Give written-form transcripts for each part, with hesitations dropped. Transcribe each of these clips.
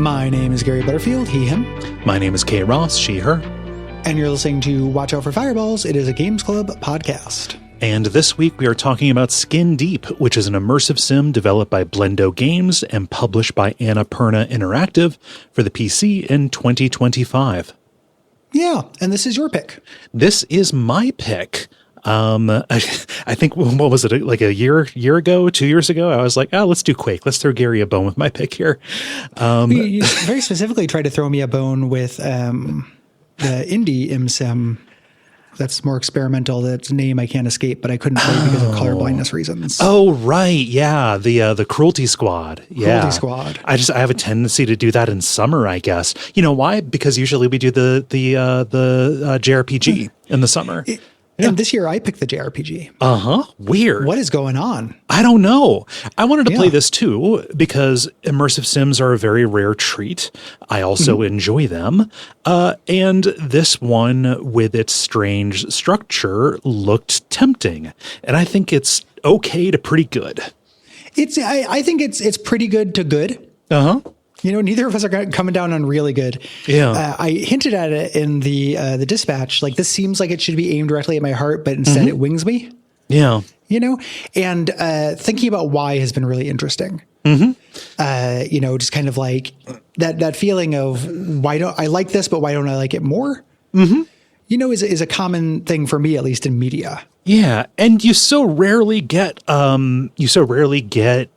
My name is Gary Butterfield, he, him. My name is Kay Ross, she, her. And you're listening to Watch Out for Fireballs. It is a Games Club podcast. And this week we are talking about Skin Deep, which is an immersive sim developed by Blendo Games and published by Annapurna Interactive for the PC in 2025. Yeah, and this is your pick. This is my pick. I think, what was it, like a year ago, 2 years ago? I was like, let's do Quake. Let's throw Gary a bone with my pick here. You very specifically tried to throw me a bone with the indie ImSim that's more experimental. That's a name I can't escape, but I couldn't play because of color blindness reasons. Oh, right. Yeah. The Cruelty Squad. Yeah. Cruelty Squad. I have a tendency to do that in summer, I guess. You know why? Because usually we do the JRPG in the summer. And this year I picked the JRPG. Weird. What is going on? I don't know. I wanted to play this too because immersive sims are a very rare treat. I also enjoy them. And this one with its strange structure looked tempting. And I think it's okay to pretty good. I think it's pretty good to good. You know, neither of us are coming down on really good. Yeah. I hinted at it in the dispatch. Like, this seems like it should be aimed directly at my heart, but instead it wings me. Yeah. You know, and thinking about why has been really interesting. You know, just kind of like that feeling of why don't I like this, but why don't I like it more? You know, is a common thing for me, at least in media. Yeah, and you so rarely get an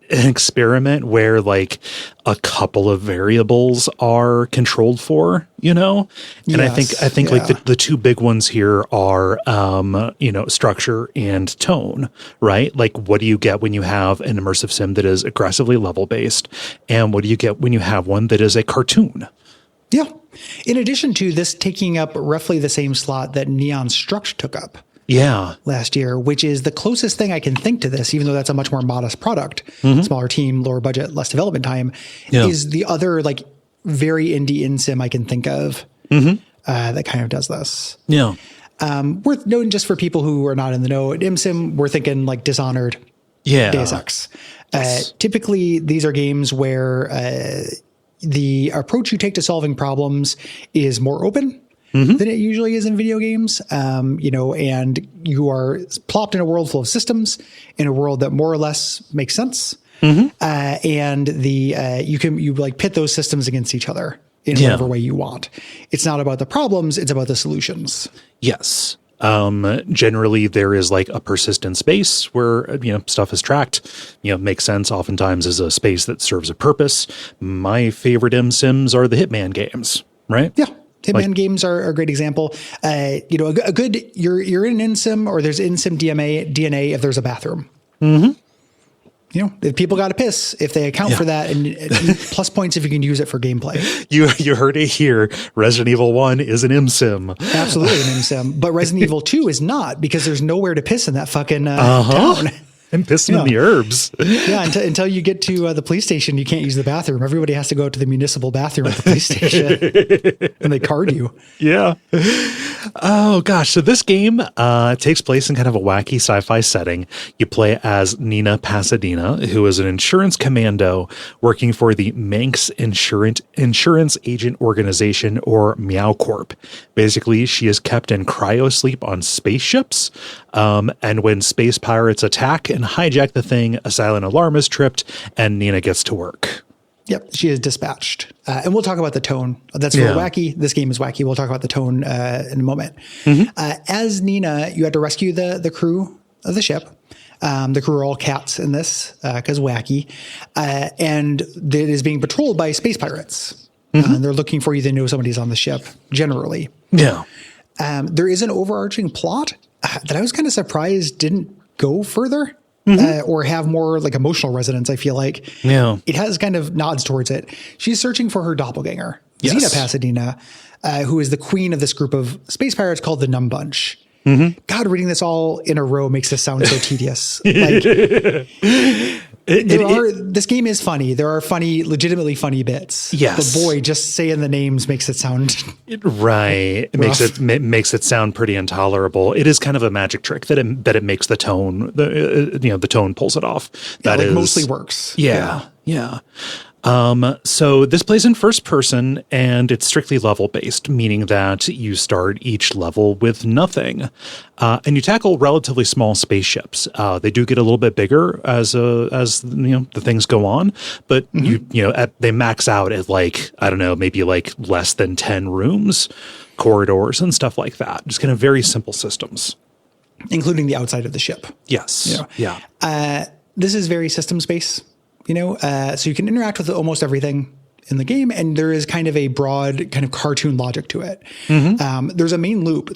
experiment where like a couple of variables are controlled for, you know? And yes, I think like the two big ones here are you know, structure and tone, right? Like, what do you get when you have an immersive sim that is aggressively level based, and what do you get when you have one that is a cartoon? Yeah. In addition to this taking up roughly the same slot that Neon Struct took up. Yeah. Last year, which is the closest thing I can think to this, even though that's a much more modest product, smaller team, lower budget, less development time, is the other like very indie InSim I can think of that kind of does this. Yeah. Worth noting just for people who are not in the know, at ImSim, we're thinking like Dishonored, Deus Ex. Yes. Typically, these are games where the approach you take to solving problems is more open than it usually is in video games, you know, and you are plopped in a world full of systems, in a world that more or less makes sense, and you like pit those systems against each other in whatever way you want. It's not about the problems; it's about the solutions. Yes. Generally there is like a persistent space where, you know, stuff is tracked, you know, makes sense oftentimes as a space that serves a purpose. My favorite MSims are the Hitman games, right? Yeah. Hitman games are a great example. You know, a good, you're in InSim or there's InSim DNA if there's a bathroom. You know, if people got to piss, if they account for that, and plus points if you can use it for gameplay. You heard it here. Resident Evil 1 is an ImSim. Absolutely an ImSim. But Resident Evil 2 is not, because there's nowhere to piss in that fucking town. And pissing in the herbs. Yeah, until you get to the police station, you can't use the bathroom. Everybody has to go to the municipal bathroom at the police station. And they card you. Yeah. Oh gosh, so this game takes place in kind of a wacky sci-fi setting. You play as Nina Pasadena, who is an insurance commando working for the Manx Insurance Agent Organization, or Meow Corp. Basically, she is kept in cryosleep on spaceships, and when space pirates attack and hijack the thing, a silent alarm is tripped, and Nina gets to work. Yep, she is dispatched. And we'll talk about the tone. That's real wacky. This game is wacky. We'll talk about the tone in a moment. As Nina, you had to rescue the crew of the ship. The crew are all cats in this because wacky. And it is being patrolled by space pirates. They're looking for you. They know somebody's on the ship, generally. Yeah. There is an overarching plot that I was kind of surprised didn't go further. Or have more like emotional resonance, I feel like. Yeah. It has kind of nods towards it. She's searching for her doppelganger, Zena Pasadena, who is the queen of this group of space pirates called the Numb Bunch. God, reading this all in a row makes this sound so tedious. Like, this game is funny. There are legitimately funny bits. Yes. But boy, just saying the names makes it sound right. It makes it sound pretty intolerable. It is kind of a magic trick that it makes the tone. The tone pulls it off. That is mostly works. Yeah. So this plays in first person, and it's strictly level based, meaning that you start each level with nothing, and you tackle relatively small spaceships. They do get a little bit bigger as the things go on, but they max out at maybe less than 10 rooms, corridors, and stuff like that. Just kind of very simple systems, including the outside of the ship. Yes. Yeah. This is very systems based. So you can interact with almost everything in the game, and there is kind of a broad kind of cartoon logic to it. There's a main loop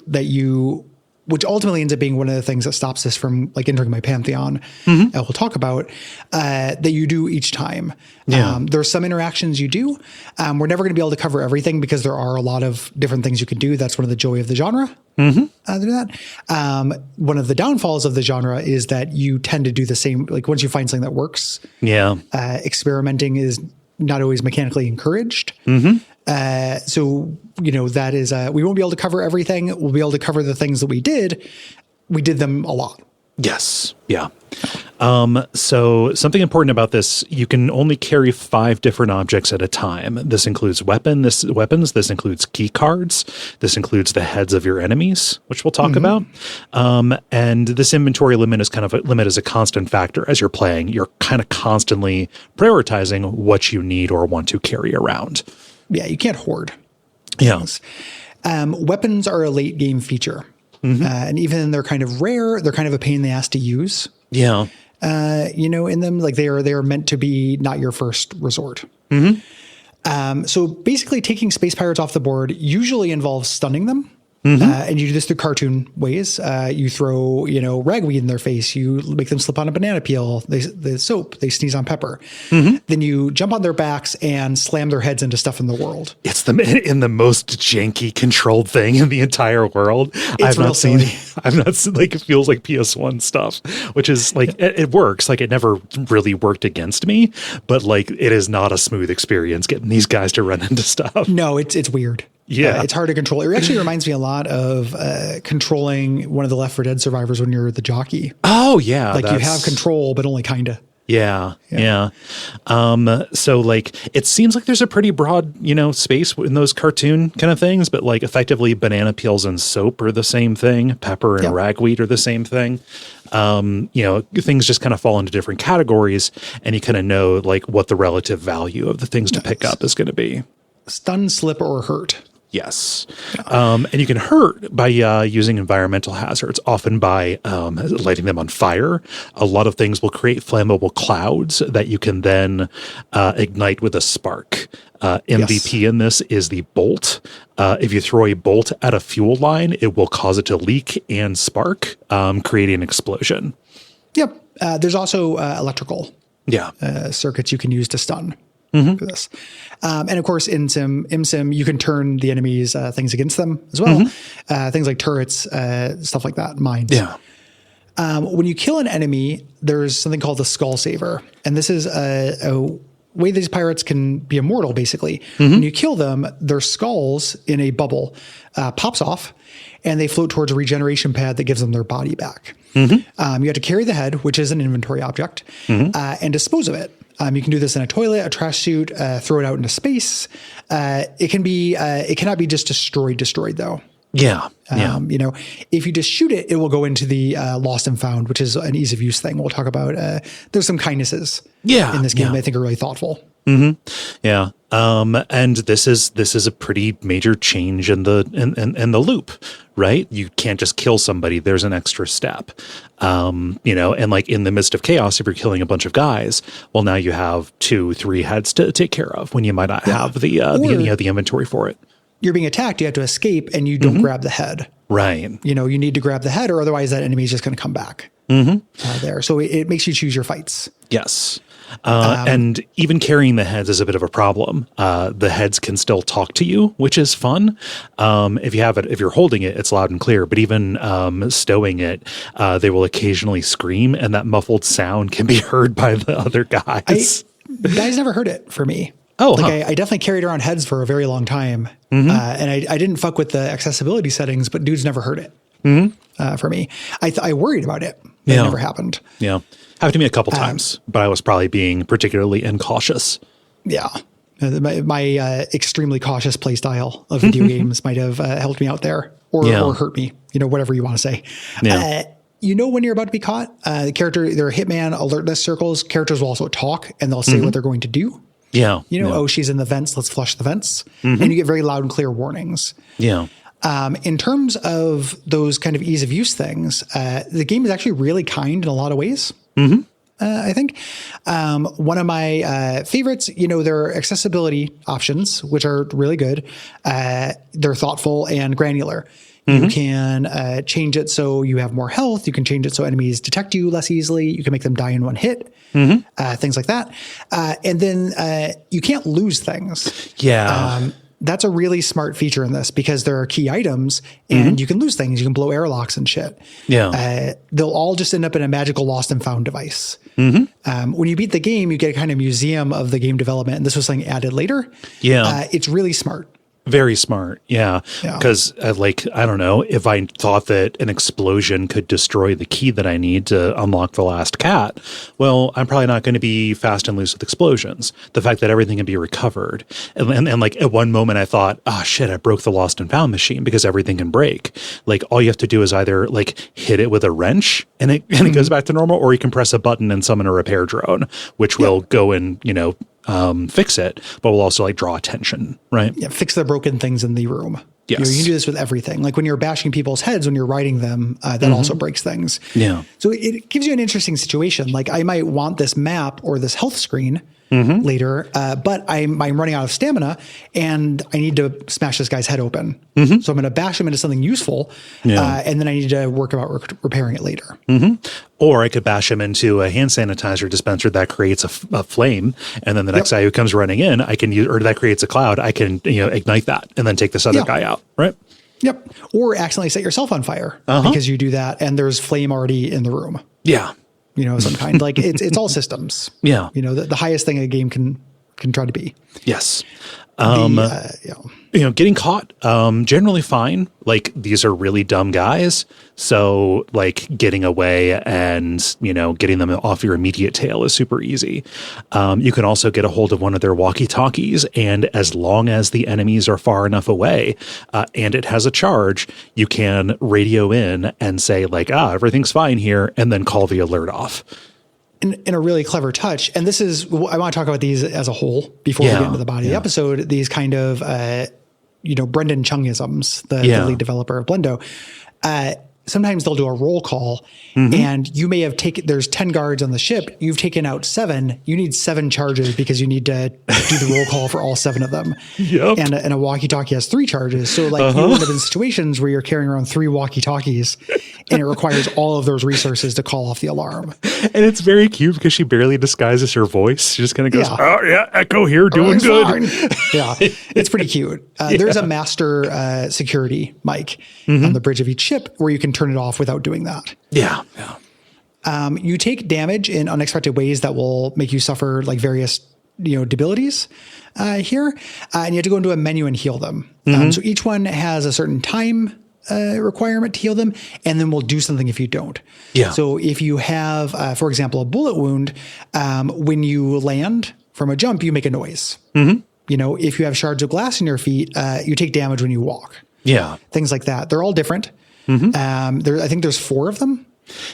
which ultimately ends up being one of the things that stops this from entering my pantheon. We'll talk about that you do each time. There's some interactions you do. We're never going to be able to cover everything because there are a lot of different things you can do. That's one of the joy of the genre. Do that. One of the downfalls of the genre is that you tend to do the same. Like once you find something that works, experimenting is not always mechanically encouraged. So that is we won't be able to cover everything. We'll be able to cover the things that we did. We did them a lot. Yes. Yeah. So something important about this, you can only carry 5 different objects at a time. This includes weapons. This includes key cards. This includes the heads of your enemies, which we'll talk about. And this inventory limit is a constant factor as you're playing. You're kind of constantly prioritizing what you need or want to carry around. Yeah, you can't hoard. Yeah. Weapons are a late game feature. And even they're kind of rare, they're kind of a pain in the ass to use. Yeah. In them, they are meant to be not your first resort. So basically taking space pirates off the board usually involves stunning them. And you do this through cartoon ways. You throw, ragweed in their face. You make them slip on a banana peel. They soap. They sneeze on pepper. Then you jump on their backs and slam their heads into stuff in the world. It's in the most janky controlled thing in the entire world. It feels like PS1 stuff, which is it works. It never really worked against me, but it is not a smooth experience getting these guys to run into stuff. No, it's weird. Yeah. It's hard to control. It actually reminds me a lot of controlling one of the Left 4 Dead survivors when you're the jockey. Oh, yeah. You have control, but only kind of. Yeah. So it seems like there's a pretty broad, space in those cartoon kind of things, but effectively banana peels and soap are the same thing. Pepper and ragweed are the same thing. Things just kind of fall into different categories, and you kind of know what the relative value of the things to pick up is going to be. Stun, slip, or hurt. Yes. And you can hurt by using environmental hazards, often by lighting them on fire. A lot of things will create flammable clouds that you can then ignite with a spark. MVP in this is the bolt. If you throw a bolt at a fuel line, it will cause it to leak and spark, creating an explosion. Yep. There's also electrical circuits you can use to stun. For this. And of course, in ImSim, you can turn the enemy's things against them as well. Things like turrets, stuff like that, mines. Yeah. When you kill an enemy, there's something called the Skull Saver. And this is a way these pirates can be immortal, basically. When you kill them, their skulls in a bubble pops off, and they float towards a regeneration pad that gives them their body back. You have to carry the head, which is an inventory object, and dispose of it. You can do this in a toilet, a trash chute, throw it out into space. It cannot be just destroyed though. Yeah. If you just shoot it, it will go into the lost and found, which is an ease of use thing. We'll talk about, there's some kindnesses in this game that I think are really thoughtful. Yeah. And this is a pretty major change in the loop, right? You can't just kill somebody. There's an extra step. And like in the midst of chaos, if you're killing a bunch of guys, well, now you have 2-3 heads to take care of when you might not have the inventory for it. You're being attacked, you have to escape, and you don't grab the head. Right. You need to grab the head, or otherwise that enemy is just going to come back there. So it makes you choose your fights. Yes. And even carrying the heads is a bit of a problem. The heads can still talk to you, which is fun. If you're holding it, it's loud and clear, but even stowing it, they will occasionally scream, and that muffled sound can be heard by the other guys. Guys never heard it for me. Oh, I definitely carried around heads for a very long time. And I didn't fuck with the accessibility settings, but dudes never heard it for me. I worried about it. It never happened. Yeah. Happened to me a couple times, but I was probably being particularly incautious. Yeah. My extremely cautious play style of video games might have helped me out there or hurt me, whatever you want to say. Yeah. When you're about to be caught, the character, there are hitman alertness circles. Characters will also talk and they'll say what they're going to do. Yeah. Oh, she's in the vents. Let's flush the vents. And you get very loud and clear warnings. Yeah. In terms of those kind of ease of use things, the game is actually really kind in a lot of ways. I think one of my favorites, there are accessibility options, which are really good. They're thoughtful and granular. You can change it so you have more health. You can change it so enemies detect you less easily. You can make them die in one hit, things like that. And then you can't lose things. Yeah. That's a really smart feature in this because there are key items and you can lose things. You can blow airlocks and shit. Yeah. They'll all just end up in a magical lost and found device. When you beat the game, you get a kind of museum of the game development. And this was something added later. Yeah. It's really smart. Very smart. Yeah. Because I don't know, if I thought that an explosion could destroy the key that I need to unlock the last cat, well, I'm probably not going to be fast and loose with explosions. The fact that everything can be recovered. And like at one moment I thought, oh shit, I broke the lost and found machine because everything can break. Like all you have to do is either like hit it with a wrench and it goes back to normal, or you can press a button and summon a repair drone, which will go and, fix it, but will also like draw attention, right? Yeah, fix the broken things in the room. Yes. You can do this with everything. Like when you're bashing people's heads, when you're riding them, that also breaks things. Yeah. So it gives you an interesting situation. Like I might want this map or this health screen later, but I'm running out of stamina and I need to smash this guy's head open. So I'm going to bash him into something useful. And then I need to work about repairing it later. Or I could bash him into a hand sanitizer dispenser that creates a flame. And then the next guy who comes running in, I can use, or that creates a cloud. I can, ignite that and then take this other guy out. Right. Yep. Or accidentally set yourself on fire because you do that and there's flame already in the room. Yeah. Some kind. Like it's all systems. Yeah. The highest thing a game can try to be. Yes. Getting caught, generally fine. Like these are really dumb guys. So like getting away and, getting them off your immediate tail is super easy. You can also get a hold of one of their walkie-talkies. And as long as the enemies are far enough away and it has a charge, you can radio in and say like, everything's fine here. And then call the alert off. In a really clever touch. And this is, I want to talk about these as a whole before we get into the body of the episode, these kind of, Brendan Chung-isms, the lead developer of Blendo. Sometimes they'll do a roll call and you may have there's 10 guards on the ship. You've taken out 7. You need 7 charges because you need to do the roll call for all 7 of them. Yep. And a walkie-talkie has 3 charges. So like you end up in situations where you're carrying around 3 walkie-talkies and it requires all of those resources to call off the alarm. And it's very cute because she barely disguises her voice. She just kind of goes, Echo here, doing good. Yeah, it's pretty cute. There's a master security mic on the bridge of each ship where you can turn it off without doing that. Yeah. You take damage in unexpected ways that will make you suffer like various, debilities here. And you have to go into a menu and heal them. So each one has a certain time requirement to heal them, and then we'll do something if you don't. Yeah. So if you have, for example, a bullet wound, when you land from a jump, you make a noise. Mm-hmm. You know, if you have shards of glass in your feet, you take damage when you walk. Yeah. Things like that. They're all different. Mm-hmm. I think there's 4 of them.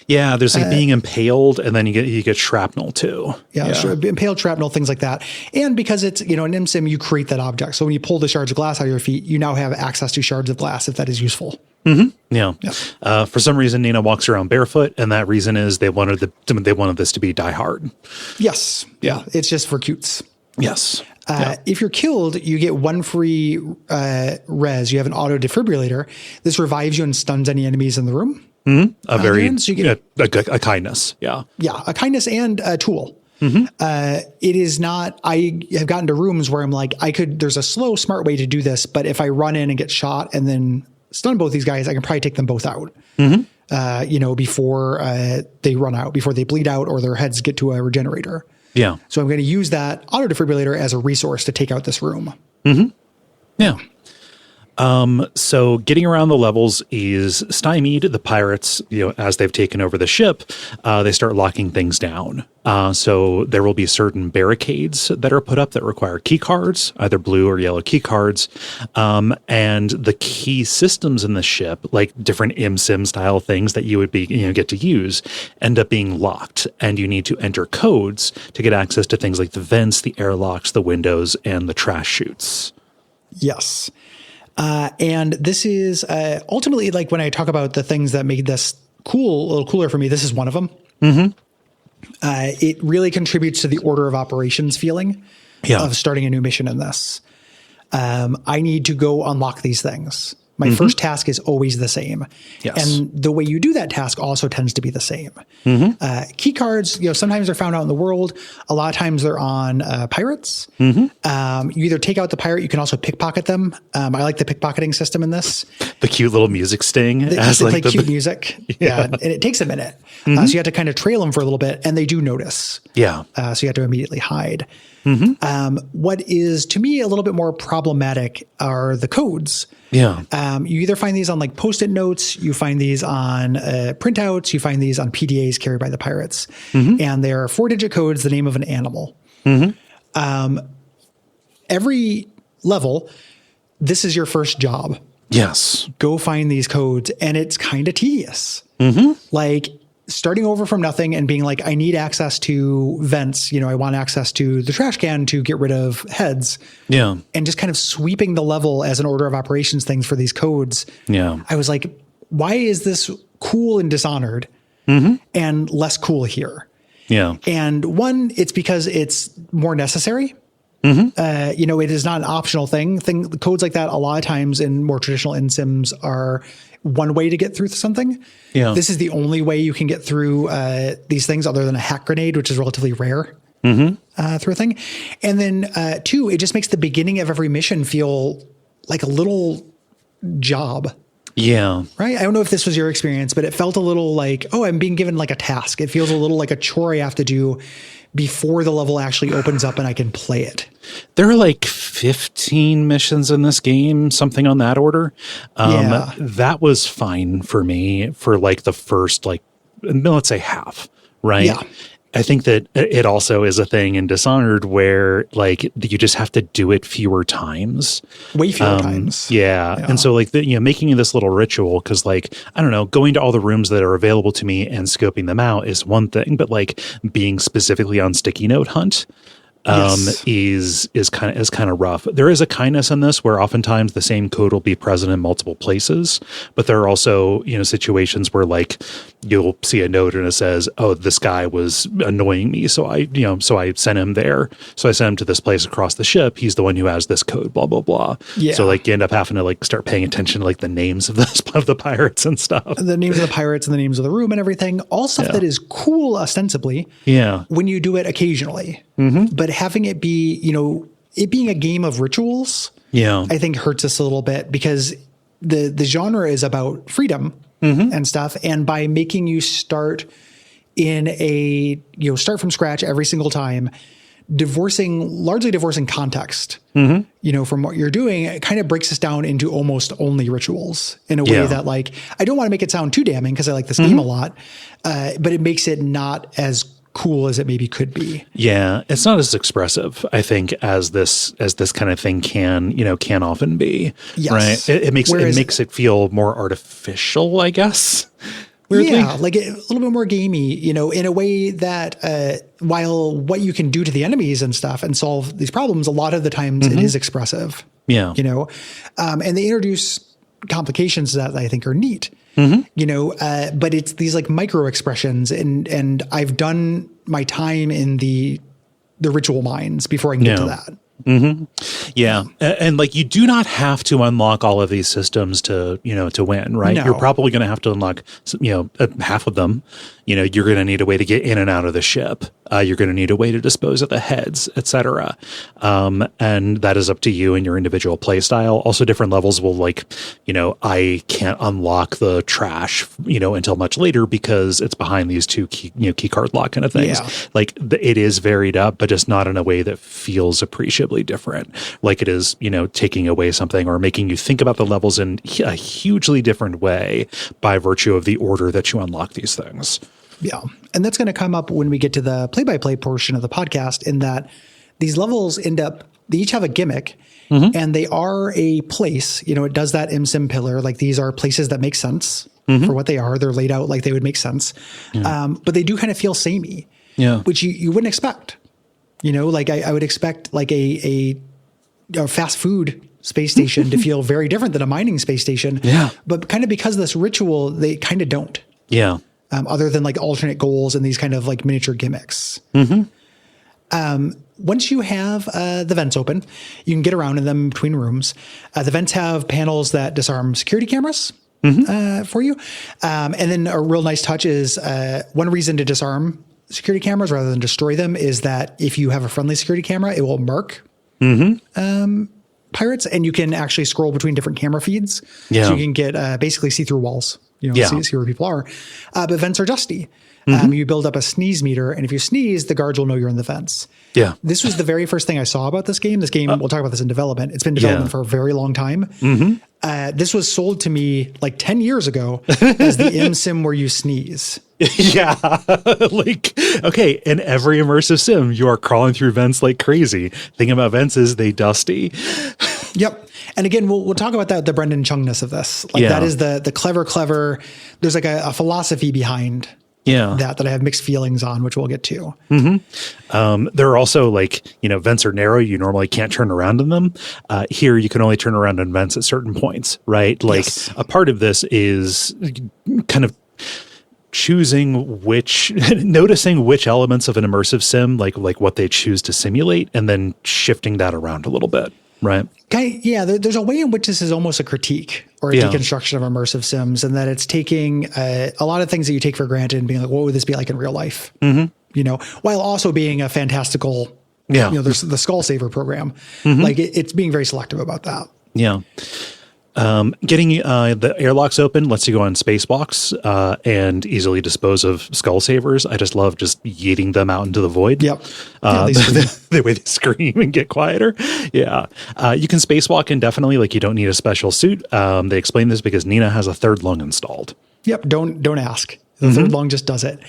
Yeah, there's like being impaled, and then you get shrapnel too. Yeah, impaled shrapnel, things like that. And because it's, you know, in MSim, you create that object. So when you pull the shards of glass out of your feet, you now have access to shards of glass if that is useful. Mm-hmm. Yeah. For some reason, Nina walks around barefoot, and that reason is they wanted this to be Die Hard. Yes. Yeah. It's just for cutes. Yes. If you're killed, you get 1 free res. You have an auto defibrillator. This revives you and stuns any enemies in the room. Mm-hmm. A kindness. Yeah. Yeah. A kindness and a tool. Mm-hmm. It is not, I have gotten to rooms where I'm like, there's a slow, smart way to do this, but if I run in and get shot and then stun both these guys, I can probably take them both out, you know, before they run out, before they bleed out or their heads get to a regenerator. Yeah. So I'm going to use that auto defibrillator as a resource to take out this room. Mm-hmm. Yeah. So getting around the levels is stymied. The pirates, you know, as they've taken over the ship, they start locking things down. So there will be certain barricades that are put up that require key cards, either blue or yellow key cards. And the key systems in the ship, like different MSim style things that you would get to use, end up being locked. And you need to enter codes to get access to things like the vents, the airlocks, the windows, and the trash chutes. Yes. And this is ultimately, like when I talk about the things that made this a little cooler for me, this is one of them. Mm-hmm. It really contributes to the order of operations feeling of starting a new mission in this. I need to go unlock these things. My first task is always the same. Yes. And the way you do that task also tends to be the same. Mm-hmm. Key cards, you know, sometimes they're found out in the world. A lot of times they're on pirates. Mm-hmm. You either take out the pirate, you can also pickpocket them. I like the pickpocketing system in this. The cute little music sting. They play cute music. Yeah. And it takes a minute. Mm-hmm. So you have to kind of trail them for a little bit, and they do notice. Yeah. So you have to immediately hide. Mm-hmm. What is, to me, a little bit more problematic are the codes. Yeah. You either find these on like Post-it notes, you find these on printouts, you find these on PDAs carried by the pirates. Mm-hmm. And they are 4-digit codes, the name of an animal. Mm-hmm. Every level, this is your first job. Yes. Go find these codes. And it's kind of tedious. Mm-hmm. Like, starting over from nothing and being like, I need access to vents. You know, I want access to the trash can to get rid of heads. Yeah. And just kind of sweeping the level as an order of operations things for these codes. Yeah. I was like, why is this cool in Dishonored and less cool here? Yeah. And one, it's because it's more necessary. Mm-hmm. You know, it is not an optional thing. Codes like that, a lot of times in more traditional MSims are one way to get through something. Yeah. This is the only way you can get through these things other than a hack grenade, which is relatively rare through a thing. And then 2, it just makes the beginning of every mission feel like a little job. Yeah. Right. I don't know if this was your experience, but it felt a little like, oh, I'm being given like a task. It feels a little like a chore I have to do before the level actually opens up and I can play it. There are like 15 missions in this game, something on that order. That was fine for me for like the first, like, let's say half, right? Yeah. I think that it also is a thing in Dishonored where like you just have to do it fewer times. Way fewer times. Yeah. And so like, making this little ritual, because like, I don't know, going to all the rooms that are available to me and scoping them out is one thing, but like being specifically on sticky note hunt is kind of rough. There is a kindness in this where oftentimes the same code will be present in multiple places, but there are also, situations where like you'll see a note and it says, oh, this guy was annoying me. So I sent him there. So I sent him to this place across the ship. He's the one who has this code, blah, blah, blah. Yeah. So like you end up having to like start paying attention to like the names of the pirates and stuff. The names of the pirates and the names of the room and everything. All stuff that is cool ostensibly. Yeah. When you do it occasionally. Mm-hmm. But having it be, it being a game of rituals, I think hurts us a little bit because the genre is about freedom and stuff. And by making you start in start from scratch every single time, largely divorcing context, from what you're doing. It kind of breaks us down into almost only rituals in a way that, like, I don't want to make it sound too damning because I like this game a lot, but it makes it not as cool as it maybe could be. Yeah, it's not as expressive, I think, as this kind of thing can often be. Yes. Right. It makes it feel more artificial, I guess. Weirdly. Yeah, like a little bit more gamey, in a way that while what you can do to the enemies and stuff and solve these problems, a lot of the times it is expressive. Yeah. And they introduce complications that I think are neat. But it's these like micro expressions, and I've done my time in the ritual mines before I can get to that. Yeah. And like, you do not have to unlock all of these systems to win, right? No. You're probably going to have to unlock, half of them. You're going to need a way to get in and out of the ship. You're going to need a way to dispose of the heads, etc. And that is up to you and your individual play style. Also, different levels will, like, I can't unlock the trash, until much later because it's behind these two key card lock kind of things. Yeah. Like, it is varied up, but just not in a way that feels appreciably different. Like it is, taking away something or making you think about the levels in a hugely different way by virtue of the order that you unlock these things. Yeah. And that's going to come up when we get to the play-by-play portion of the podcast, in that these levels they each have a gimmick, and they are a place. It does that ImSim pillar. Like, these are places that make sense for what they are. They're laid out like they would make sense. But they do kind of feel samey, which you wouldn't expect. Like I would expect like a fast food space station to feel very different than a mining space station. Yeah. But kind of because of this ritual, they kind of don't. Yeah. Other than like alternate goals and these kind of like miniature gimmicks. Once you have the vents open, you can get around in them between rooms. The vents have panels that disarm security cameras for you. And then a real nice touch is one reason to disarm security cameras rather than destroy them is that if you have a friendly security camera, it will mark pirates, and you can actually scroll between different camera feeds. Yeah. So you can get basically see through walls, see where people are. But vents are dusty. You build up a sneeze meter, and if you sneeze, the guards will know you're in the vents. Yeah. This was the very first thing I saw about this game. This game, we'll talk about this in development. It's been in development for a very long time. This was sold to me like 10 years ago as the ImSim where you sneeze. Yeah. Like, okay, in every immersive sim, you are crawling through vents like crazy. Thing about vents is they dusty. Yep. And again, we'll talk about that, the Brendan Chungness of this. Like, that is the clever, there's like a philosophy behind that I have mixed feelings on, which we'll get to. There are also, like, vents are narrow. You normally can't turn around in them. Here, you can only turn around in vents at certain points, right? Like, a part of this is kind of noticing which elements of an immersive sim, like what they choose to simulate, and then shifting that around a little bit. Right. Yeah. There's a way in which this is almost a critique or a deconstruction of immersive sims, and that it's taking a lot of things that you take for granted and being like, what would this be like in real life? While also being a fantastical, there's the Skull Saver program. Like it's being very selective about that. Yeah. Getting the airlocks open lets you go on spacewalks and easily dispose of skull savers. I just love just yeeting them out into the void. Yep. The way they scream and get quieter. Yeah. You can spacewalk indefinitely. Like, you don't need a special suit. They explain this because Nina has a third lung installed. Yep. Don't ask. The third lung just does it.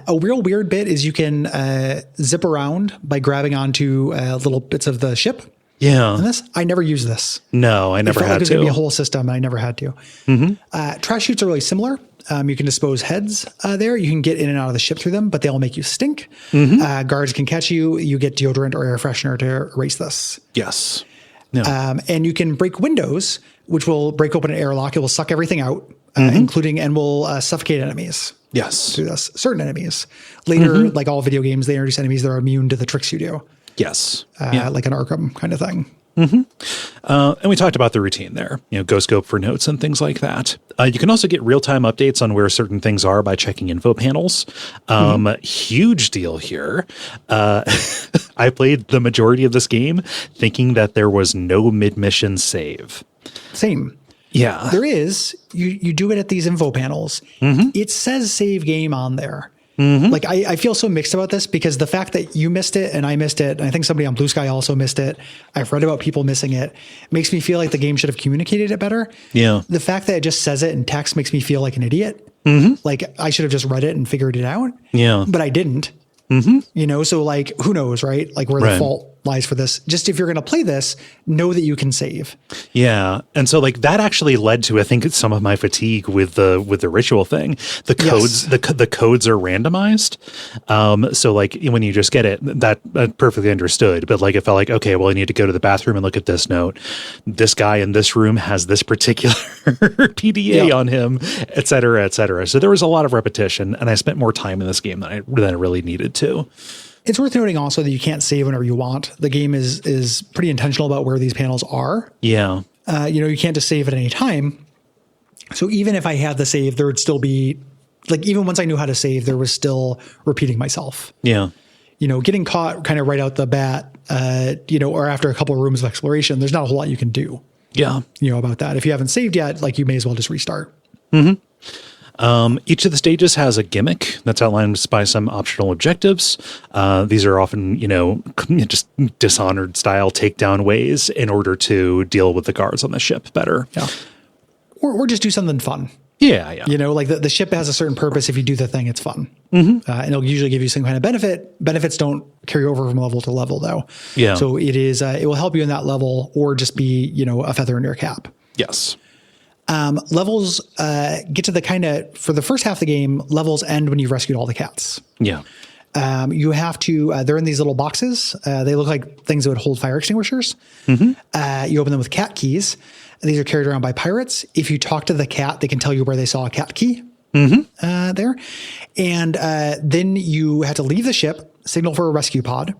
A real weird bit is you can zip around by grabbing onto little bits of the ship. Yeah. And I never used this. No, I never had to. It was going to be a whole system, and I never had to. Trash chutes are really similar. You can dispose heads there. You can get in and out of the ship through them, but they all make you stink. Guards can catch you. You get deodorant or air freshener to erase this. Yes. Yeah. And you can break windows, which will break open an airlock. It will suck everything out, including, and will suffocate enemies. Yes. Through this. Certain enemies. Later, like all video games, they introduce enemies that are immune to the tricks you do. Yes. Like an Arkham kind of thing. And we talked about the routine there, go scope for notes and things like that. You can also get real-time updates on where certain things are by checking info panels. Huge deal here. I played the majority of this game thinking that there was no mid-mission save. Same. Yeah. There is. You do it at these info panels. It says save game on there. Like I feel so mixed about this because the fact that you missed it and I missed it, and I think somebody on Blue Sky also missed it. I've read about people missing it. Makes me feel like the game should have communicated it better. Yeah. The fact that it just says it in text makes me feel like an idiot. Like I should have just read it and figured it out. Yeah. But I didn't. So like, who knows, right? Like where the fault lies for this. Just if you're going to play this, know that you can save. Yeah. And so like that actually led to, I think, some of my fatigue with the ritual thing. The codes, the codes are randomized. So like when you just get it, that perfectly understood. But like, it felt like, okay, well, I need to go to the bathroom and look at this note. This guy in this room has this particular PDA on him, et cetera, et cetera. So there was a lot of repetition, and I spent more time in this game than I really needed to. It's worth noting also that you can't save whenever you want. The game is pretty intentional about where these panels are. Yeah. You can't just save at any time. So even if I had the save, there would still be, like, even once I knew how to save, there was still repeating myself. Yeah. Getting caught kind of right out the bat, or after a couple of rooms of exploration, there's not a whole lot you can do. Yeah. About that. If you haven't saved yet, like, you may as well just restart. Each of the stages has a gimmick that's outlined by some optional objectives. These are often, just Dishonored style takedown ways in order to deal with the guards on the ship better. Yeah. Or just do something fun. Yeah. Yeah. Like the ship has a certain purpose. If you do the thing, it's fun. And it'll usually give you some kind of benefit. Benefits don't carry over from level to level though. Yeah. So it will help you in that level or just be, a feather in your cap. Yes. Levels get to the kind of, for the first half of the game, levels end when you've rescued all the cats. Yeah. You have to, they're in these little boxes. They look like things that would hold fire extinguishers. You open them with cat keys. These are carried around by pirates. If you talk to the cat, they can tell you where they saw a cat key there. And then you have to leave the ship, signal for a rescue pod.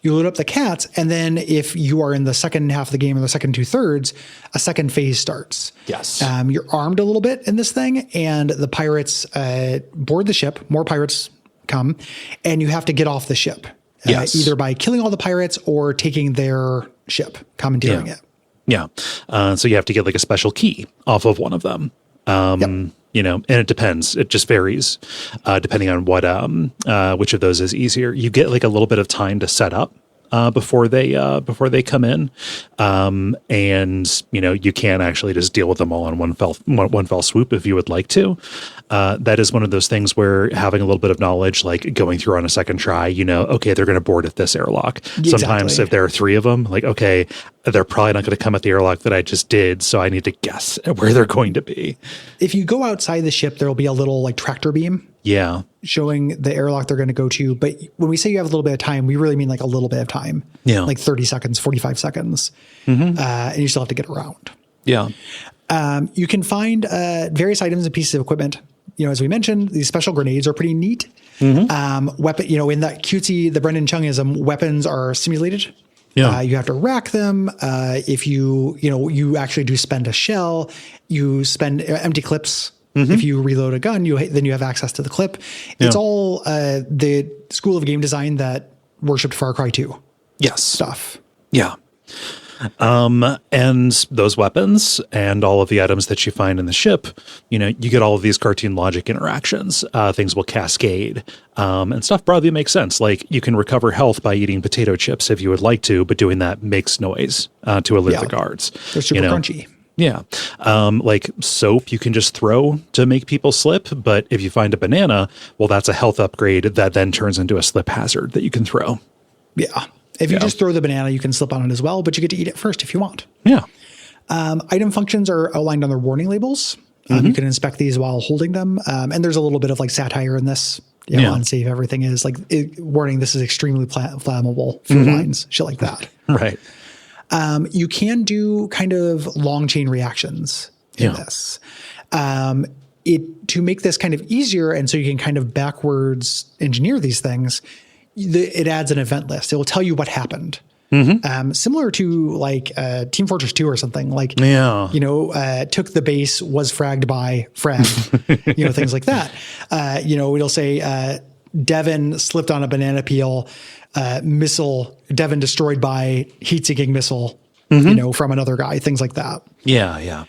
You load up the cats, and then if you are in the second half of the game or the second 2/3, a second phase starts. Yes. You're armed a little bit in this thing, and the pirates board the ship. More pirates come, and you have to get off the ship. Either by killing all the pirates or taking their ship, commandeering it. Yeah. So you have to get like a special key off of one of them. And it depends. It just varies depending on what which of those is easier. You get like a little bit of time to set up before they come in, and you can actually just deal with them all in one fell swoop if you would like to. That is one of those things where having a little bit of knowledge, like going through on a second try, okay, they're going to board at this airlock. Exactly. Sometimes if there are 3 of them, like, okay, they're probably not going to come at the airlock that I just did, so I need to guess where they're going to be. If you go outside the ship, there will be a little like tractor beam. Yeah. Showing the airlock they're going to go to. But when we say you have a little bit of time, we really mean like a little bit of time. Yeah. Like 30 seconds, 45 seconds. And you still have to get around. Yeah. You can find various items and pieces of equipment. As we mentioned, these special grenades are pretty neat. Weapon, in that cutesy, the Brendan Chungism, weapons are simulated. Yeah. You have to rack them. If you actually do spend a shell, you spend empty clips. If you reload a gun, then you have access to the clip. It's all the school of game design that worshipped Far Cry 2. Yes. Stuff. Yeah. And those weapons and all of the items that you find in the ship, you get all of these cartoon logic interactions. Things will cascade, and stuff broadly makes sense. Like you can recover health by eating potato chips if you would like to, but doing that makes noise to alert the guards. They're super crunchy. Yeah. Like soap you can just throw to make people slip. But if you find a banana, well, that's a health upgrade that then turns into a slip hazard that you can throw. Yeah. If you just throw the banana, you can slip on it as well, but you get to eat it first if you want. Yeah. Item functions are outlined on their warning labels. You can inspect these while holding them. And there's a little bit of like satire in this. Unsafe everything is. Like warning, this is extremely flammable. Fuel lines, shit like that. Right. You can do kind of long chain reactions in this. To make this kind of easier, and so you can kind of backwards engineer these things, it adds an event list. It will tell you what happened. Similar to like Team Fortress 2 or something. Like, took the base, was fragged by frag, things like that. It'll say Devin slipped on a banana peel. Missile, Devin destroyed by heat-seeking missile, from another guy, things like that. Yeah, yeah.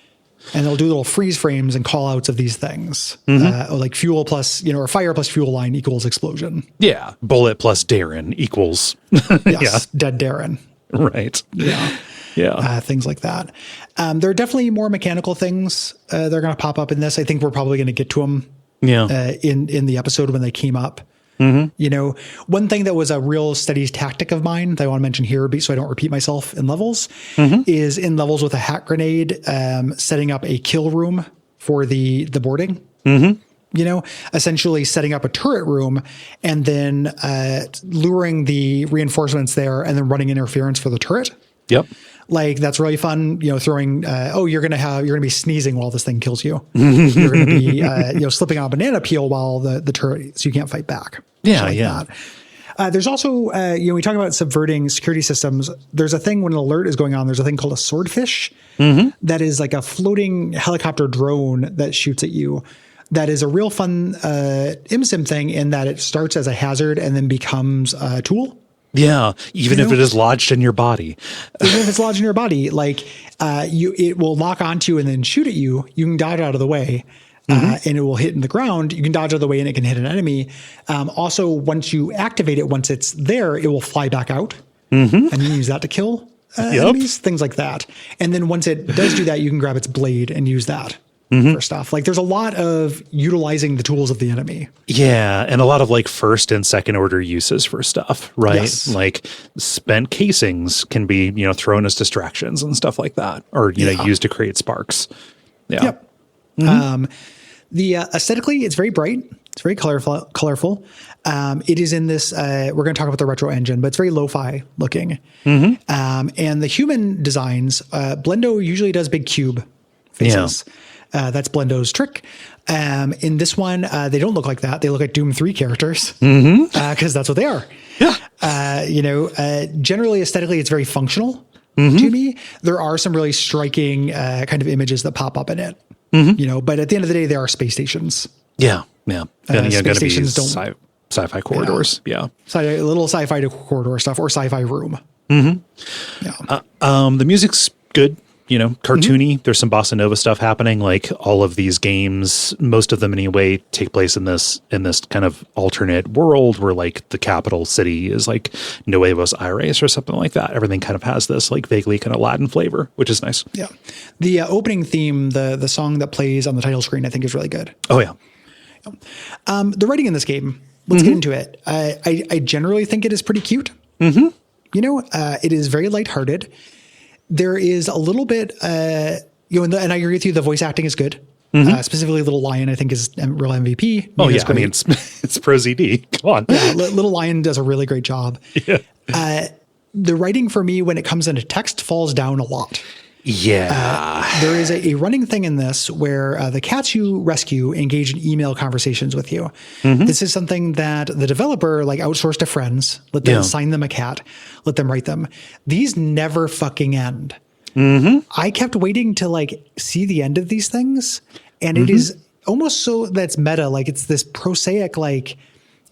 And they'll do little freeze frames and call outs of these things. Like fuel plus, or fire plus fuel line equals explosion. Yeah. Bullet plus Darren equals. Yes. Dead Darren. Right. Yeah. Yeah. Things like that. There are definitely more mechanical things that are going to pop up in this. I think we're probably going to get to them in the episode when they came up. One thing that was a real steady tactic of mine that I want to mention here, so I don't repeat myself in levels, is in levels with a hack grenade, setting up a kill room for the boarding. Essentially setting up a turret room and then luring the reinforcements there and then running interference for the turret. Yep. Like that's really fun, throwing, you're going to be sneezing while this thing kills you. You're going to be, slipping on a banana peel while the turret, so you can't fight back. Yeah. That. There's also, we talk about subverting security systems. There's a thing when an alert is going on, there's a thing called a swordfish that is like a floating helicopter drone that shoots at you. That is a real fun ImSim thing in that it starts as a hazard and then becomes a tool. Yeah, even if it is lodged in your body. Even if it's lodged in your body, like it will lock onto you and then shoot at you. You can dodge out of the way, and it will hit in the ground. You can dodge out of the way and it can hit an enemy. Also, once you activate it, once it's there, it will fly back out, and you can use that to kill enemies, things like that. And then once it does do that, you can grab its blade and use that. For stuff. Like there's a lot of utilizing the tools of the enemy. Yeah. And a lot of like first and second order uses for stuff, right? Yes. Like spent casings can be, thrown as distractions and stuff like that, or, used to create sparks. Yeah. Yep. The aesthetically, it's very bright. It's very colorful. It is in this, we're going to talk about the retro engine, but it's very lo-fi looking. And the human designs, Blendo usually does big cube faces. Yeah. That's Blendo's trick. In this one, they don't look like that. They look like Doom 3 characters because that's what they are. Yeah. Generally aesthetically, it's very functional to me. There are some really striking kind of images that pop up in it, but at the end of the day, they are space stations. Yeah. Yeah. And space stations don't sci-fi corridors. Yeah. Little sci-fi corridor stuff or sci-fi room. Yeah. The music's good. Cartoony. There's some bossa nova stuff happening. Like all of these games, most of them anyway, take place in this kind of alternate world where like the capital city is like Nuevos Aires or something like that. Everything kind of has this like vaguely kind of Latin flavor, which is nice. Yeah. The opening theme, the song that plays on the title screen, I think is really good. Oh yeah. The writing in this game, let's get into it. I generally think it is pretty cute. It is very lighthearted. There is a little bit, and I agree with you, the voice acting is good. Specifically, Little Lion, I think, is a real MVP. Oh, yeah. I mean, it's Pro ZD. Come on. Yeah, Little Lion does a really great job. Yeah. The writing for me, when it comes into text, falls down a lot. Yeah. There is a running thing in this where the cats you rescue engage in email conversations with you. This is something that the developer outsourced to friends, let them assign them a cat, let them write them. These never fucking end. I kept waiting to see the end of these things. And it is almost so that's meta. It's this prosaic,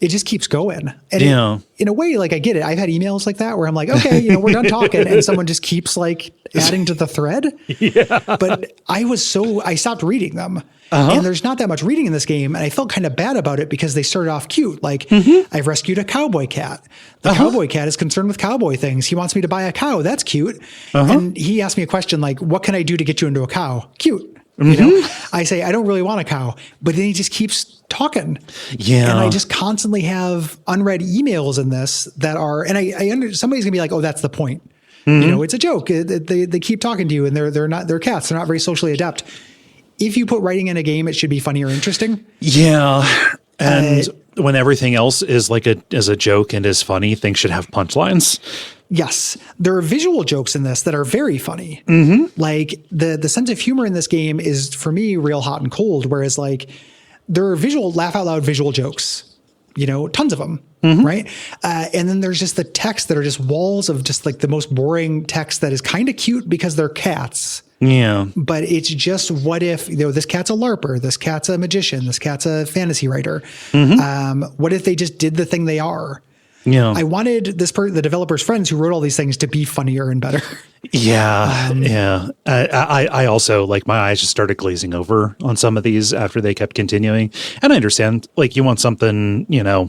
it just keeps going. And in a way, I get it. I've had emails like that where I'm like, okay, we're done talking. And someone just keeps adding to the thread. Yeah. But I stopped reading them. And there's not that much reading in this game. And I felt kind of bad about it because they started off cute. I've rescued a cowboy cat. The cowboy cat is concerned with cowboy things. He wants me to buy a cow. That's cute. And he asked me a question what can I do to get you into a cow? Cute. I say, I don't really want a cow, but then he just keeps talking. Yeah. And I just constantly have unread emails in this that are, and somebody's gonna be like, oh, that's the point. It's a joke. They keep talking to you and they're cats. They're not very socially adept. If you put writing in a game, it should be funny or interesting. Yeah. And when everything else is as a joke and is funny, things should have punchlines. Yes. There are visual jokes in this that are very funny. The sense of humor in this game is, for me, real hot and cold. Whereas there are laugh out loud visual jokes, tons of them. Right. And then there's just the text that are just walls of just the most boring text that is kind of cute because they're cats. Yeah. But it's just, what if, this cat's a LARPer, this cat's a magician, this cat's a fantasy writer. What if they just did the thing they are? Yeah. I wanted the developer's friends who wrote all these things to be funnier and better. Yeah. I also, like, my eyes just started glazing over on some of these after they kept continuing. And I understand, like, you want something,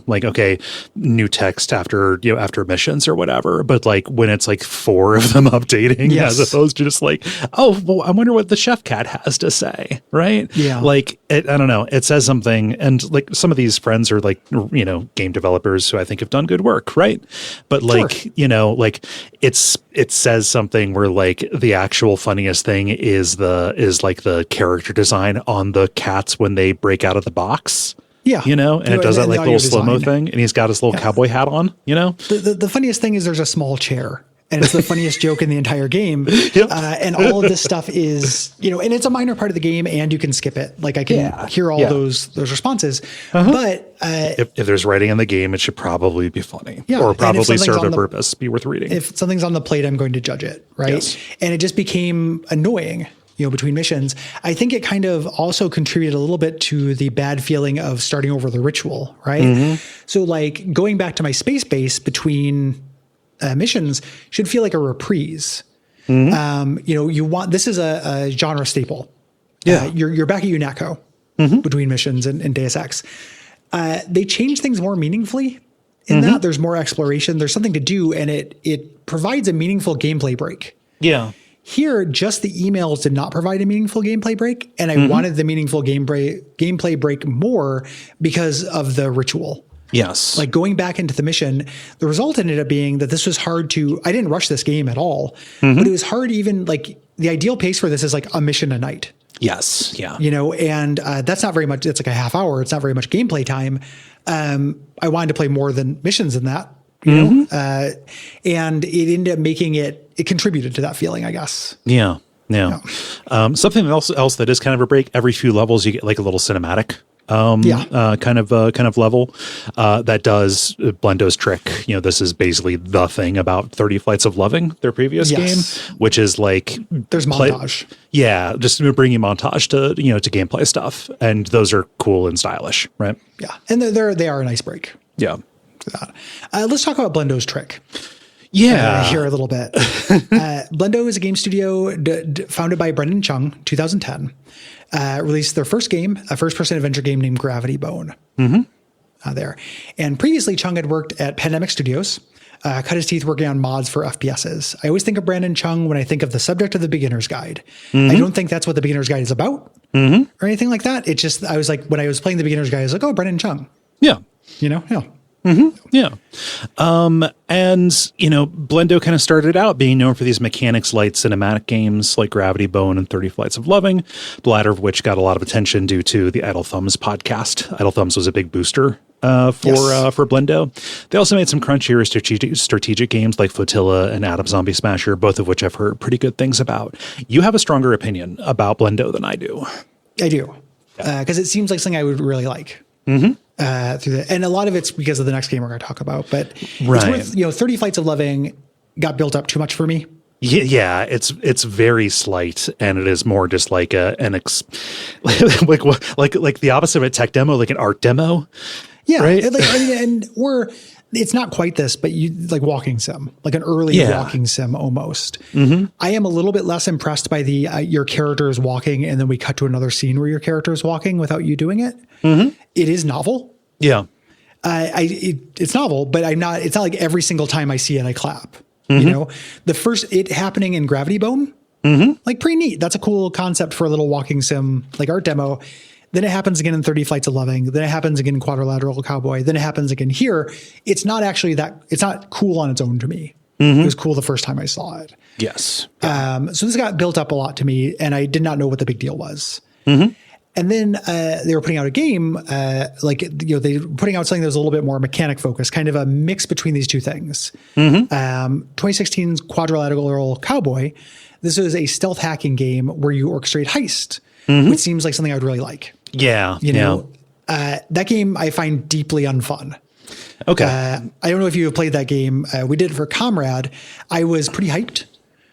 like, okay, new text after missions or whatever. But like when it's like 4 of them updating as opposed to just like, oh, well, I wonder what the chef cat has to say. Right. Yeah. Like, I don't know. It says something. And like some of these friends are like, game developers who I think have done good work. Right. But like, like it says something where like the actual funniest thing is like the character design on the cats when they break out of the box. Yeah. And it does that like little slow-mo thing, and he's got his little cowboy hat on, The funniest thing is there's a small chair. And it's the funniest joke in the entire game. And all of this stuff is, and it's a minor part of the game and you can skip it. Like I can hear all those responses. But if there's writing in the game, it should probably be funny or probably serve a purpose, be worth reading. If something's on the plate, I'm going to judge it. Right. Yes. And it just became annoying, between missions. I think it kind of also contributed a little bit to the bad feeling of starting over the ritual. Right. So like going back to my space base between missions should feel like a reprise. You want, this is a genre staple. You're back at UNATCO between missions and Deus Ex. They change things more meaningfully in that there's more exploration, there's something to do, and it provides a meaningful gameplay break. Yeah. Here, just the emails did not provide a meaningful gameplay break, and I wanted the meaningful gameplay break more because of the ritual. Yes. Like going back into the mission, the result ended up being that this was hard I didn't rush this game at all, but it was hard even like the ideal pace for this is like a mission a night. Yes. Yeah. And that's not very much. It's like a half hour. It's not very much gameplay time. I wanted to play more than missions than that, and it ended up making it contributed to that feeling, I guess. Yeah. Yeah. Something else that is kind of a break. Every few levels, you get like a little cinematic kind of level that does Blendo's trick. This is basically the thing about 30 Flights of Loving, their previous game, which is like there's montage. Just bringing montage to to gameplay stuff, and those are cool and stylish, right? Yeah, and they are a nice break. Yeah. Let's talk about Blendo's trick. Here a little bit. Blendo is a game studio founded by Brendan Chung, 2010. Released their first game, a first-person adventure game named Gravity Bone. There. And previously, Chung had worked at Pandemic Studios, cut his teeth working on mods for FPSs. I always think of Brandon Chung when I think of the subject of the Beginner's Guide. I don't think that's what the Beginner's Guide is about or anything like that. It just, I was like, when I was playing the Beginner's Guide, I was like, oh, Brendan Chung. Yeah. Yeah. Yeah. And, Blendo kind of started out being known for these mechanics light cinematic games like Gravity Bone and 30 Flights of Loving, the latter of which got a lot of attention due to the Idle Thumbs podcast. Idle Thumbs was a big booster for Blendo. They also made some crunchier strategic games like Flotilla and Atom Zombie Smasher, both of which I've heard pretty good things about. You have a stronger opinion about Blendo than I do. I do. Because it seems like something I would really like. And a lot of it's because of the next game we're going to talk about, but it's worth, 30 Flights of Loving got built up too much for me. Yeah, it's very slight, and it is more just like like the opposite of a tech demo, like an art demo. Yeah, right. It's not quite this, but you like walking sim, like an early walking sim almost. I am a little bit less impressed by the your character is walking, and then we cut to another scene where your character is walking without you doing it. It is novel. Yeah, it's novel, but I'm not. It's not like every single time I see it, I clap. It happening in Gravity Bone, like pretty neat. That's a cool concept for a little walking sim, like art demo. Then it happens again in 30 Flights of Loving. Then it happens again in Quadrilateral Cowboy. Then it happens again here. It's not actually it's not cool on its own to me. It was cool the first time I saw it. Yes. So this got built up a lot to me, and I did not know what the big deal was. And then they were putting out a game, they were putting out something that was a little bit more mechanic focused, kind of a mix between these two things. 2016's Quadrilateral Cowboy. This was a stealth hacking game where you orchestrate heist, which seems like something I would really like. Yeah. That game I find deeply unfun. Okay. I don't know if you have played that game. We did it for Comrade. I was pretty hyped.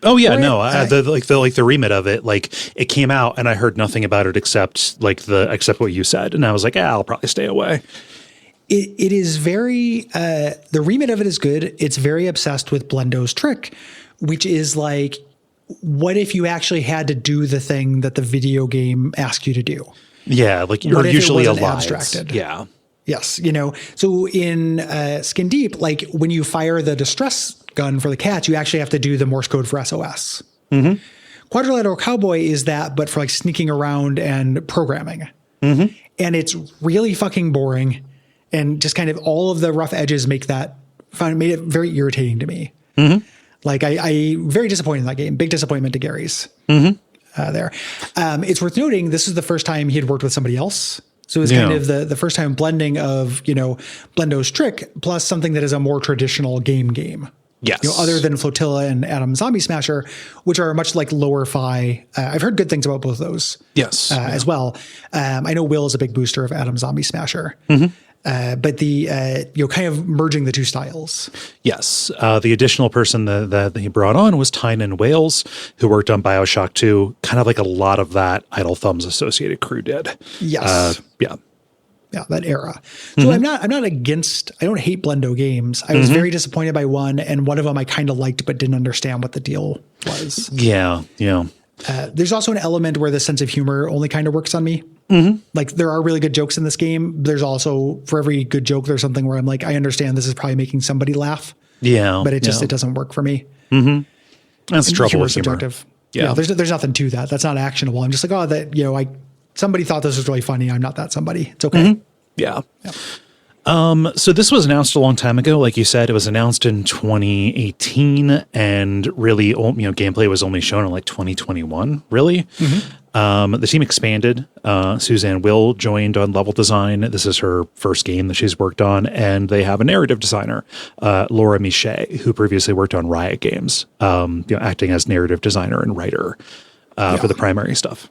Oh yeah, the remit of it, like it came out and I heard nothing about it except what you said, and I was like, I'll probably stay away. It is very the remit of it is good. It's very obsessed with Blendo's trick, which is like what if you actually had to do the thing that the video game asked you to do? Yeah, like you're usually alive. Abstracted? Yeah. Yes, so in Skin Deep, like when you fire the distress gun for the cats, you actually have to do the Morse code for SOS. Mm-hmm. Quadrilateral Cowboy is that, but for like sneaking around and programming. Mm-hmm. And it's really fucking boring. And just kind of all of the rough edges made it very irritating to me. Mm-hmm. Like I very disappointed in that game. Big disappointment to Gary's there. It's worth noting, this is the first time he had worked with somebody else. So it was kind of the first time blending of, Blendo's Trick plus something that is a more traditional game. Yes. Other than Flotilla and Atom Zombie Smasher, which are much like lower fi. I've heard good things about both of those. Yes. As well. I know Will is a big booster of Atom Zombie Smasher. But the kind of merging the two styles. Yes. The additional person that he brought on was Tynan Wales, who worked on BioShock 2, kind of like a lot of that Idle Thumbs associated crew did. Yes. Yeah, that era. So I'm not against, I don't hate Blendo games. I was very disappointed by one, and one of them I kind of liked but didn't understand what the deal was. Yeah. There's also an element where the sense of humor only kind of works on me. Like there are really good jokes in this game. There's also, for every good joke, there's something where I'm like, I understand this is probably making somebody laugh. Yeah. But it doesn't work for me. That's the trouble with humor. Subjective. Yeah. There's nothing to that. That's not actionable. I'm just like, somebody thought this was really funny. I'm not that somebody. It's okay. Yeah. So this was announced a long time ago. Like you said, it was announced in 2018, and really, gameplay was only shown in like 2021, really. The team expanded. Suzanne Will joined on level design. This is her first game that she's worked on, and they have a narrative designer, Laura Michet, who previously worked on Riot Games, acting as narrative designer and writer for the primary stuff.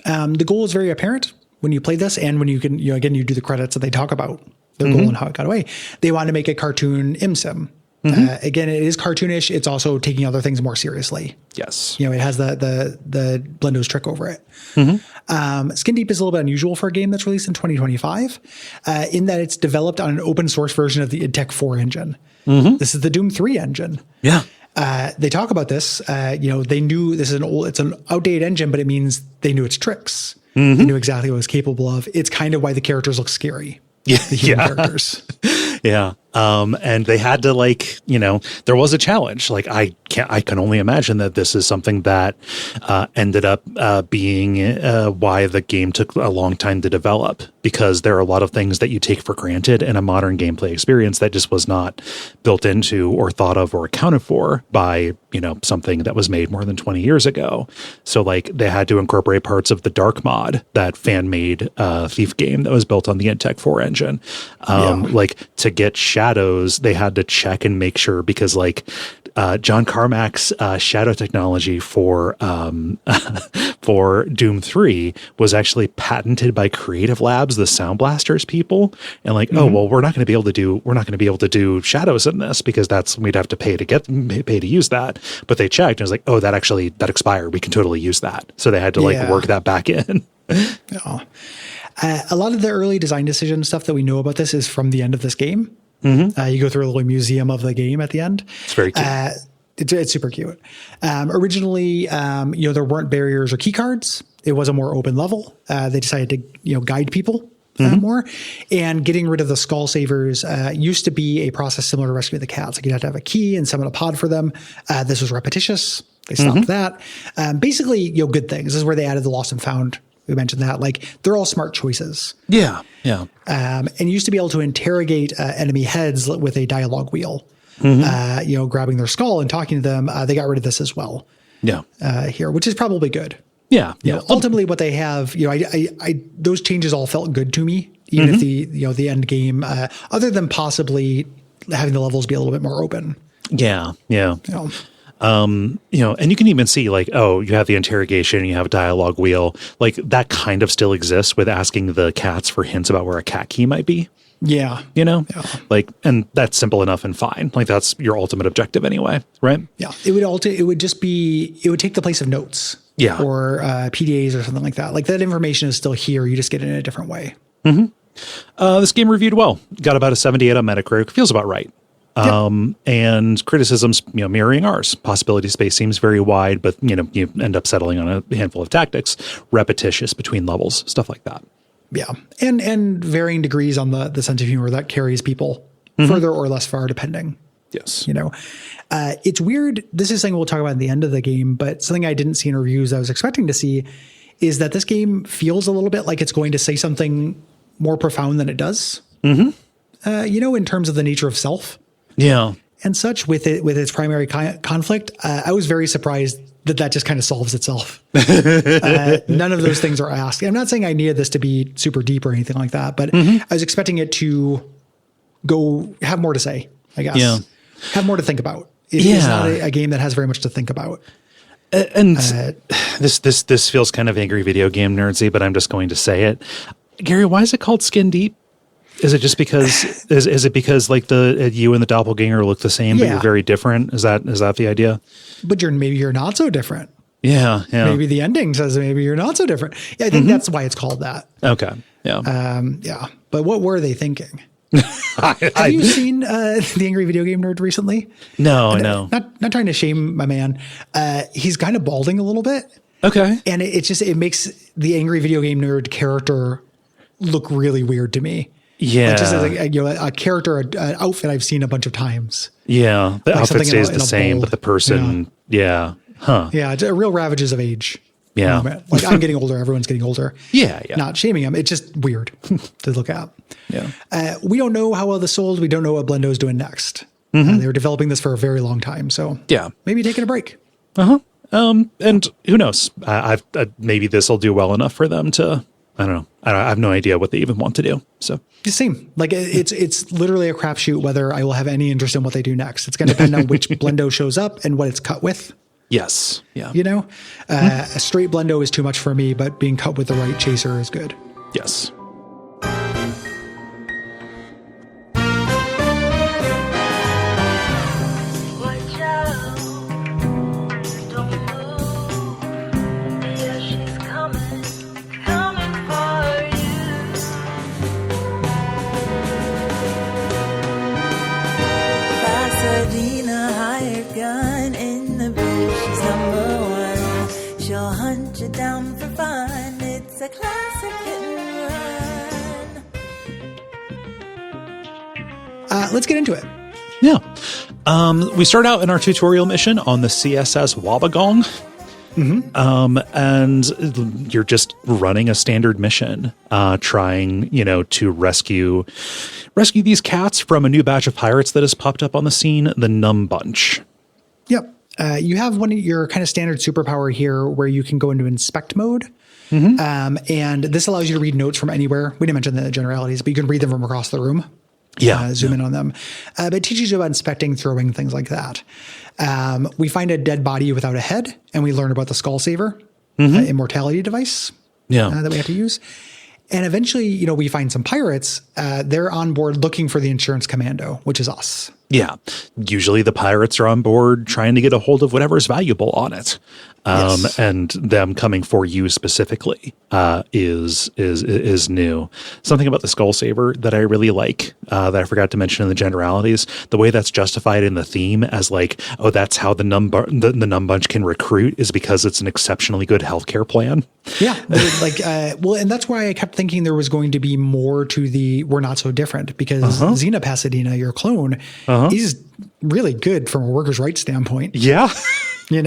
The goal is very apparent when you play this, and when you can, again, you do the credits that they talk about their goal and how it got away. They want to make a cartoon imsim. Again, it is cartoonish. It's also taking other things more seriously. Yes. It has the Blendo's Trick over it. Skin Deep is a little bit unusual for a game that's released in 2025 in that it's developed on an open source version of the id Tech 4 engine. This is the Doom 3 engine. Yeah. They talk about this. They knew this is it's an outdated engine, but it means they knew its tricks. They knew exactly what it was capable of. It's kind of why the characters look scary. The human characters. Yeah. And they had to there was a challenge. Like I can only imagine that this is something that ended up being why the game took a long time to develop, because there are a lot of things that you take for granted in a modern gameplay experience that just was not built into or thought of or accounted for by, something that was made more than 20 years ago. So they had to incorporate parts of the Dark mod, that fan made Thief game that was built on the id Tech 4 engine. To get shadows, they had to check and make sure, because John Carmack's shadow technology for for Doom 3 was actually patented by Creative Labs, the Sound Blasters people, and we're not going to be able to do shadows in this, because we'd have to pay to use that. But they checked and it was like, that expired. We can totally use that. So they had to work that back in. A lot of the early design decision stuff that we know about this is from the end of this game. You go through a little museum of the game at the end. It's very cute. It's super cute. Originally, there weren't barriers or key cards. It was a more open level. They decided to, guide people more. And getting rid of the skull savers used to be a process similar to Rescue the Cats. You'd have to have a key and summon a pod for them. This was repetitious. They stopped that. Basically, good things. This is where they added the Lost and Found. We mentioned that. They're all smart choices. Yeah. And you used to be able to interrogate enemy heads with a dialogue wheel. Grabbing their skull and talking to them. They got rid of this as well. Yeah. Here, which is probably good. Yeah. Ultimately, what they have, I those changes all felt good to me, even if the end game, other than possibly having the levels be a little bit more open. Yeah. And you can even see you have the interrogation, you have a dialogue wheel, that kind of still exists with asking the cats for hints about where a cat key might be. Yeah. And that's simple enough and fine. That's your ultimate objective anyway, right? Yeah. It would take the place of notes. Yeah. Or PDAs or something like that. That information is still here. You just get it in a different way. This game reviewed well. Got about a 78 on Metacritic. Feels about right. And criticisms, mirroring ours. Possibility space seems very wide, but you end up settling on a handful of tactics, repetitious between levels, stuff like that. Yeah, and varying degrees on the sense of humor that carries people further or less far, depending. Yes, it's weird. This is something we'll talk about at the end of the game, but something I didn't see in reviews I was expecting to see is that this game feels a little bit like it's going to say something more profound than it does. In terms of the nature of self. Yeah. And such with its primary conflict. I was very surprised that just kind of solves itself. None of those things are asked. I'm not saying I needed this to be super deep or anything like that, but I was expecting it to go have more to say, I guess. Yeah. Have more to think about. It is not a game that has very much to think about. And this feels kind of angry video game nerdsy, but I'm just going to say it. Gary, why is it called Skin Deep? Is it just because is it because like you and the doppelganger look the same, but you're very different? Is that the idea? But maybe you're not so different. Yeah. Maybe the ending says maybe you're not so different. Yeah, I think that's why it's called that. Okay. Yeah. But what were they thinking? Have you seen The Angry Video Game Nerd recently? No. Not trying to shame my man. He's kind of balding a little bit. Okay. And it makes the Angry Video Game Nerd character look really weird to me. Yeah. Like just as a character, an outfit I've seen a bunch of times. Yeah. The outfit stays the same, but the person, yeah. Huh. Yeah. It's a real ravages of age. Yeah. Moment. Like I'm getting older. Everyone's getting older. Yeah. Not shaming him. It's just weird to look at. Yeah. We don't know how well this sold. We don't know what Blendo's doing next. They were developing this for a very long time. So maybe taking a break. And who knows? Maybe this will do well enough for them to, I don't know. I have no idea what they even want to do. So the same, like it's literally a crapshoot whether I will have any interest in what they do next. It's going to depend on which Blendo shows up and what it's cut with. Yes. Yeah. A straight Blendo is too much for me, but being cut with the right chaser is good. Yes. Down for fun. It's a classic hit and run. Let's get into it. Yeah. We start out in our tutorial mission on the CSS Wabagong. And you're just running a standard mission, trying, to rescue these cats from a new batch of pirates that has popped up on the scene, the Numb Bunch. Yep. You have one of your kind of standard superpower here where you can go into inspect mode. And this allows you to read notes from anywhere. We didn't mention the generalities, but you can read them from across the room. Zoom in on them. But it teaches you about inspecting, throwing, things like that. We find a dead body without a head, and we learn about the skull saver, immortality device that we have to use. And eventually, we find some pirates. They're on board looking for the insurance commando, which is us. Yeah. Usually the pirates are on board trying to get a hold of whatever's valuable on it. And them coming for you specifically is new. Something about the skull saver that I really like that I forgot to mention in the generalities, the way that's justified in the theme as like, oh, that's how the numb bunch can recruit is because it's an exceptionally good healthcare plan. Yeah. And that's why I kept thinking there was going to be more to the we're not so different because Xena Pasadena, your clone, is really good from a workers' rights standpoint. Yeah. And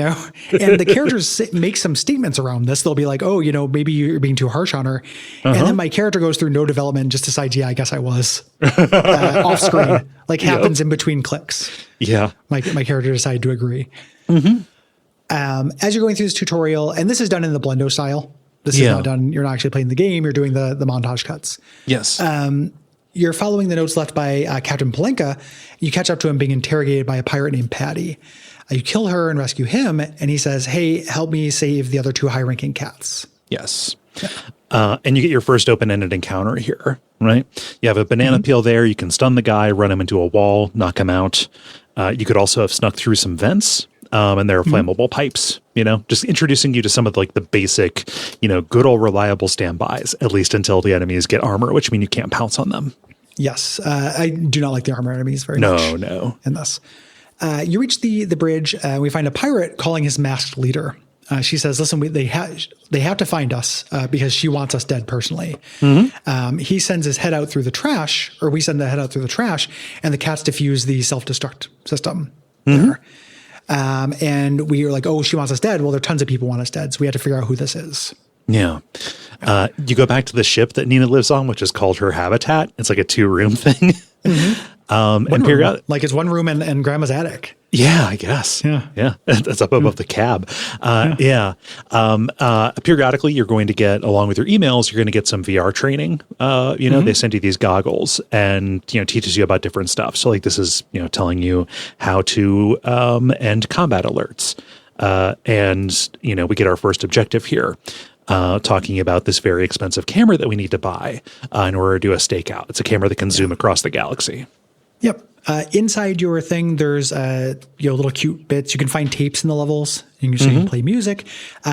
the characters make some statements around this. They'll be like, oh, maybe you're being too harsh on her. And then my character goes through no development and just decides, yeah, I guess I was off screen, happens in between clicks. Yeah. My character decided to agree. As you're going through this tutorial, and this is done in the Blendo style. This is not done. You're not actually playing the game. You're doing the montage cuts. Yes. You're following the notes left by Captain Palenka. You catch up to him being interrogated by a pirate named Patty. You kill her and rescue him, and he says, hey, help me save the other two high-ranking cats. Yes. And you get your first open-ended encounter here, right? You have a banana peel there. You can stun the guy, run him into a wall, knock him out. You could also have snuck through some vents, and there are flammable pipes, just introducing you to some of the basic, good old reliable standbys, at least until the enemies get armor, which means you can't pounce on them. Yes. I do not like the armor enemies very much. No. In this. You reach the bridge. We find a pirate calling his masked leader. She says, listen, they have to find us because she wants us dead personally. He sends his head out through the trash, or we send the head out through the trash, and the cats defuse the self-destruct system there. And we are like, oh, she wants us dead. Well, there are tons of people want us dead. So we have to figure out who this is. Yeah. You go back to the ship that Nina lives on, which is called her habitat. It's like a 2-room thing. Like it's one room and grandma's attic. Yeah, I guess. Yeah. That's up above the cab. Periodically, you're going to get, along with your emails, you're going to get some VR training. They send you these goggles and, teaches you about different stuff. So like this is, telling you how to end combat alerts. We get our first objective here. Talking about this very expensive camera that we need to buy in order to do a stakeout. It's a camera that can zoom across the galaxy. Yep. Inside your thing, there's little cute bits. You can find tapes in the levels. You can play music.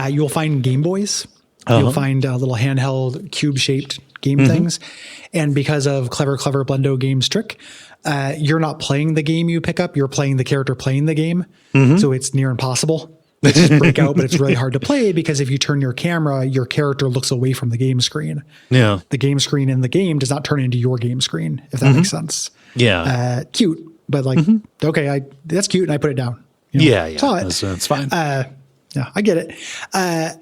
You'll find Game Boys. You'll find little handheld cube-shaped game things. And because of clever Blendo Games trick, you're not playing the game you pick up. You're playing the character playing the game. So it's near impossible. Just break out, but it's really hard to play because if you turn your camera, your character looks away from the game screen. Yeah. The game screen in the game does not turn into your game screen, if that makes sense. Yeah. Cute, but okay, that's cute, and I put it down. Yeah. Saw it. That's fine. Yeah, I get it.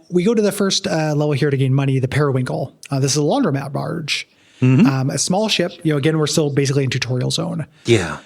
We go to the first level here to gain money, the Periwinkle. This is a laundromat barge. A small ship. Again, we're still basically in tutorial zone. Yeah.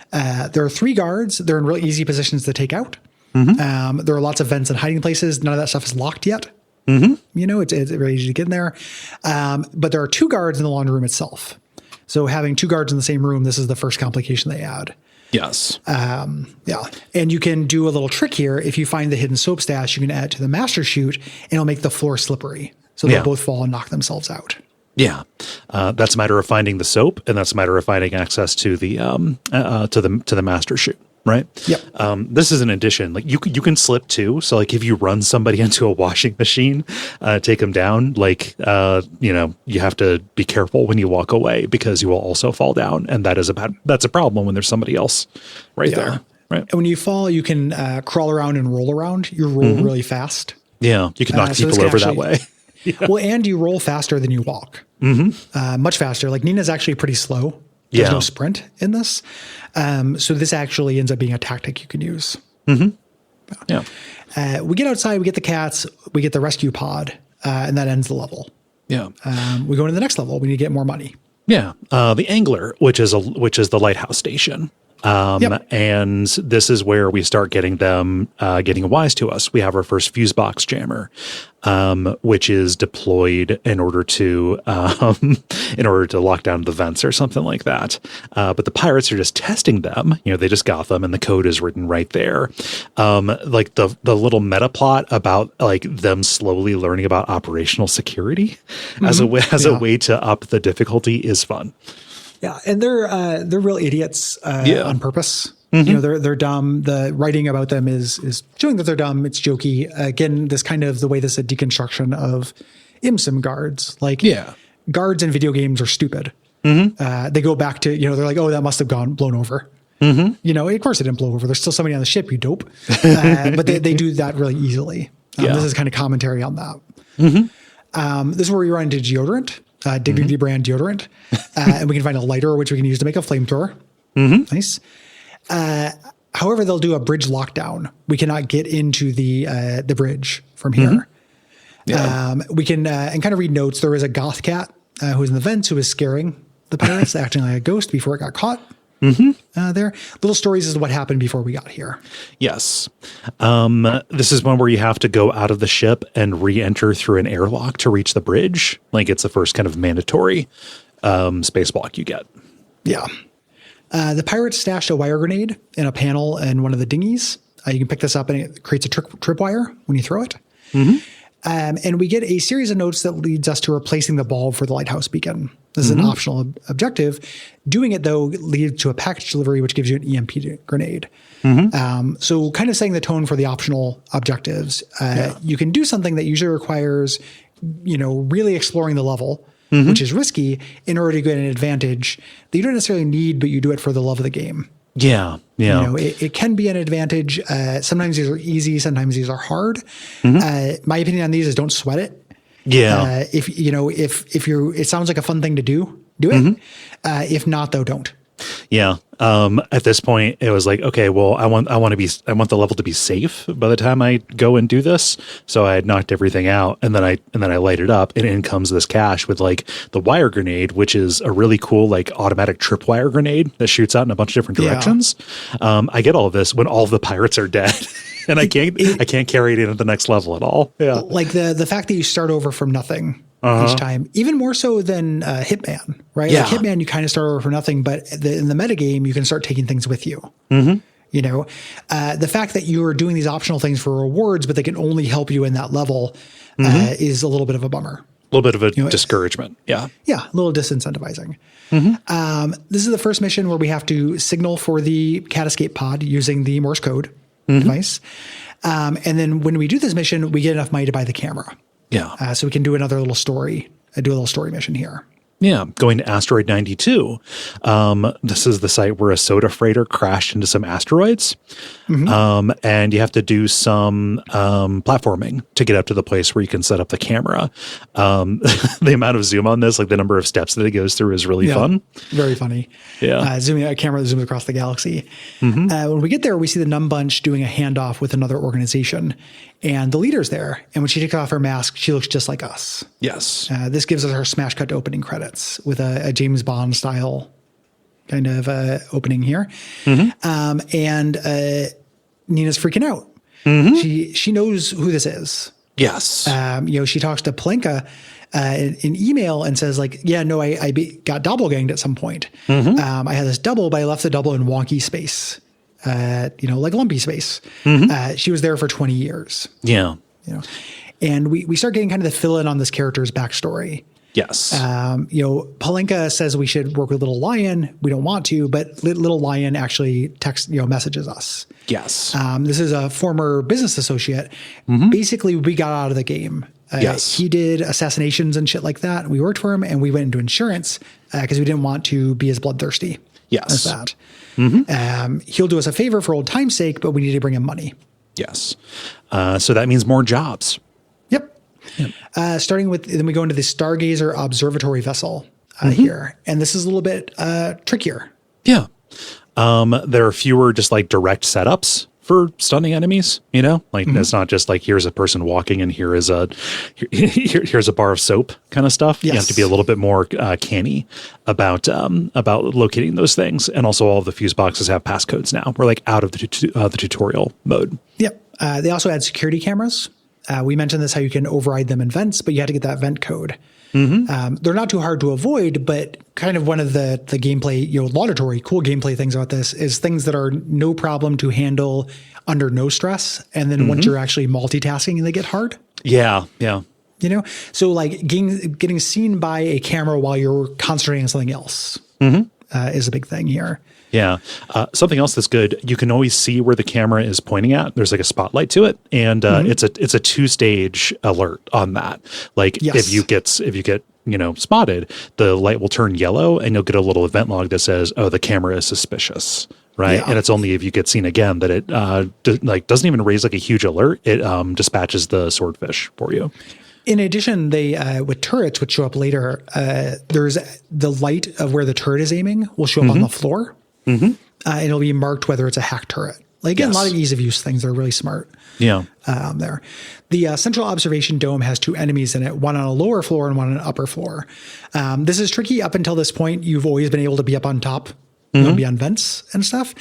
There are 3 guards. They're in really easy positions to take out. There are lots of vents and hiding places. None of that stuff is locked yet. It's very easy to get in there. But there are 2 guards in the laundry room itself. So having 2 guards in the same room, this is the first complication they add. Yes. And you can do a little trick here. If you find the hidden soap stash, you can add it to the master chute and it'll make the floor slippery. So they'll both fall and knock themselves out. Yeah. That's a matter of finding the soap, and that's a matter of finding access to the to the master chute. Right. Yep. This is an addition. Like you can slip too. So like if you run somebody into a washing machine, take them down. You have to be careful when you walk away because you will also fall down, and that's a problem when there's somebody else right there. Right. And when you fall, you can crawl around and roll around. You roll really fast. Yeah, you can knock people over that way. Well, and you roll faster than you walk. Much faster. Like Nina's actually pretty slow. There's no sprint in this. So this actually ends up being a tactic you can use. Yeah. We get outside, we get the cats, we get the rescue pod, and that ends the level. Yeah. We go into the next level. We need to get more money. Yeah. The Angler, which is the lighthouse station. And this is where we start getting them getting wise to us. We have our first fuse box jammer, which is deployed in order to lock down the vents or something like that. But the pirates are just testing them. They just got them, and the code is written right there. Like the little meta plot about like them slowly learning about operational security as a way to up the difficulty is fun. Yeah, and they're real idiots on purpose. They're dumb. The writing about them is showing that they're dumb. It's jokey. Again, this kind of the way this is a deconstruction of IMSIM guards. Guards in video games are stupid. They go back to they're like, oh, that must have blown over. Of course it didn't blow over. There's still somebody on the ship, you dope. But they do that really easily. This is kind of commentary on that. This is where we run into deodorant. Dignity brand deodorant. And we can find a lighter, which we can use to make a flamethrower. Nice. However, they'll do a bridge lockdown. We cannot get into the bridge from here. We can and kind of read notes. There is a goth cat who was in the vents who was scaring the pirates, acting like a ghost before it got caught. There. Little stories is what happened before we got here. Yes. This is one where you have to go out of the ship and re-enter through an airlock to reach the bridge. Like it's the first kind of mandatory spacewalk you get. Yeah. The pirates stashed a wire grenade in a panel in one of the dinghies. You can pick this up and it creates a tripwire when you throw it. And we get a series of notes that leads us to replacing the bulb for the lighthouse beacon. This is an optional objective. Doing it, though, leads to a package delivery, which gives you an EMP grenade. So kind of setting the tone for the optional objectives. You can do something that usually requires, really exploring the level. which is risky, in order to get an advantage that you don't necessarily need, but you do it for the love of the game. Yeah. You know, it can be an advantage. Sometimes these are easy. Sometimes these are hard. My opinion on these is don't sweat it. Yeah. If it sounds like a fun thing to do it. If not, though, don't. Yeah. At this point, it was like, okay, well, I want the level to be safe by the time I go and do this. So I had knocked everything out, and then I light it up, and in comes this cache with like the wire grenade, which is a really cool like automatic tripwire grenade that shoots out in a bunch of different directions. I get all of this when all of the pirates are dead. And I can't carry it into the next level at all. Yeah. Like the fact that you start over from nothing each time, even more so than Hitman, right? Yeah. Like Hitman, you kind of start over from nothing, but in the metagame, you can start taking things with you. You know, the fact that you are doing these optional things for rewards, but they can only help you in that level is a little bit of a bummer. A little bit of a discouragement. Yeah. Yeah. A little disincentivizing. This is the first mission where we have to signal for the cat escape pod using the Morse code device. And then when we do this mission, we get enough money to buy the camera. Yeah. So we can do another little story, do a little story mission here. Yeah. Going to Asteroid 92. This is the site where a soda freighter crashed into some asteroids. And you have to do some platforming to get up to the place where you can set up the camera. The amount of zoom on this, like the number of steps that it goes through is really fun. Very funny. Yeah. Zooming a camera that zooms across the galaxy. When we get there, we see the Numb Bunch doing a handoff with another organization. And the leader's there. And when she takes off her mask, she looks just like us. Yes. This gives us our smash cut opening credits with a James Bond style kind of opening here. And Nina's freaking out. She knows who this is. Yes. She talks to Palenka in email and says like, yeah, no, I got doppelganged at some point. I had this double, but I left the double in wonky space. Like lumpy space. She was there for 20 years. Yeah. And we start getting kind of the fill in on this character's backstory. Yes. Palenka says we should work with Little Lion. We don't want to, but Little Lion actually messages us. Yes. This is a former business associate. Basically, we got out of the game. Yes. He did assassinations and shit like that. We worked for him, and we went into insurance because we didn't want to be as bloodthirsty as that. He'll do us a favor for old time's sake, but we need to bring him money. Yes. So that means more jobs. Starting with, then we go into the Stargazer Observatory vessel here. And this is a little bit trickier. Yeah. There are fewer just like direct setups for stunning enemies, like it's not just like here's a person walking and here's a bar of soap kind of stuff. You have to be a little bit more canny about locating those things. And also all of the fuse boxes have passcodes now. We're like out of the tutorial mode. They also add security cameras. We mentioned this, how you can override them in vents, but you have to get that vent code. They're not too hard to avoid, but kind of one of the gameplay, laudatory, cool gameplay things about this is things that are no problem to handle under no stress. And then once you're actually multitasking, they get hard. Yeah. So like getting seen by a camera while you're concentrating on something else is a big thing here. Yeah. Something else that's good, you can always see where the camera is pointing at. There's like a spotlight to it. And it's a 2-stage alert on that. Like if you get spotted, the light will turn yellow and you'll get a little event log that says, oh, the camera is suspicious. Right. Yeah. And it's only if you get seen again that it doesn't even raise like a huge alert. It dispatches the swordfish for you. In addition, they with turrets, which show up later, there's the light of where the turret is aiming will show up on the floor. And it'll be marked whether it's a hack turret. Like again, a lot of ease of use things that are really smart. Yeah. There. The central observation dome has 2 enemies in it, one on a lower floor and one on an upper floor. This is tricky. Up until this point, you've always been able to be up on top, be on vents and stuff.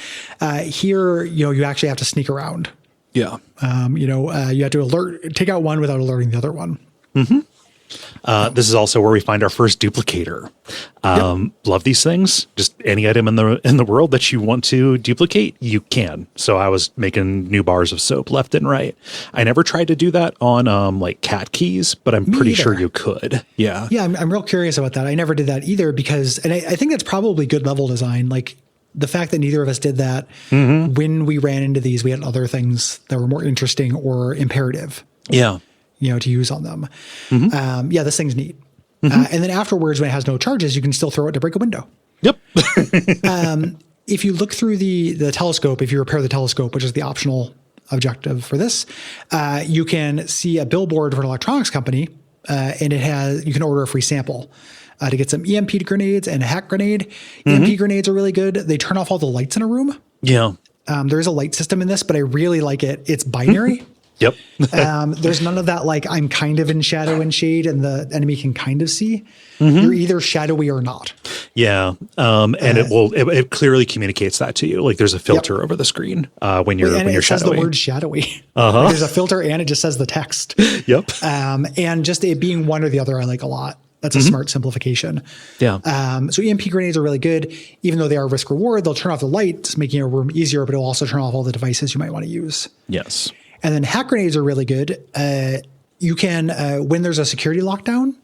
Here, you actually have to sneak around. Yeah. You have to take out one without alerting the other one. This is also where we find our first duplicator. Love these things. Just any item in the world that you want to duplicate, you can. So I was making new bars of soap left and right. I never tried to do that on like cat keys, but I'm pretty sure you could. Yeah. Yeah. I'm real curious about that. I never did that either because, and I think that's probably good level design. Like the fact that neither of us did that when we ran into these, we had other things that were more interesting or imperative. Yeah. To use on them. This thing's neat. And then afterwards, when it has no charges, you can still throw it to break a window. Yep. If you look through the telescope, if you repair the telescope, which is the optional objective for this, you can see a billboard for an electronics company, and you can order a free sample to get some EMP grenades and a hack grenade. EMP grenades are really good. They turn off all the lights in a room. Yeah. There is a light system in this, but I really like it. It's binary. Yep. There's none of that, like, I'm kind of in shadow and shade and the enemy can kind of see. You're either shadowy or not. Yeah. And it clearly communicates that to you. Like, there's a filter over the screen when you're shadowy. It says the word shadowy. Like, there's a filter and it just says the text. Yep. And just it being one or the other, I like a lot. That's a smart simplification. Yeah. So EMP grenades are really good. Even though they are risk reward, they'll turn off the lights, making your room easier, but it'll also turn off all the devices you might want to use. Yes. And then hack grenades are really good. You can, when there's a security lockdown,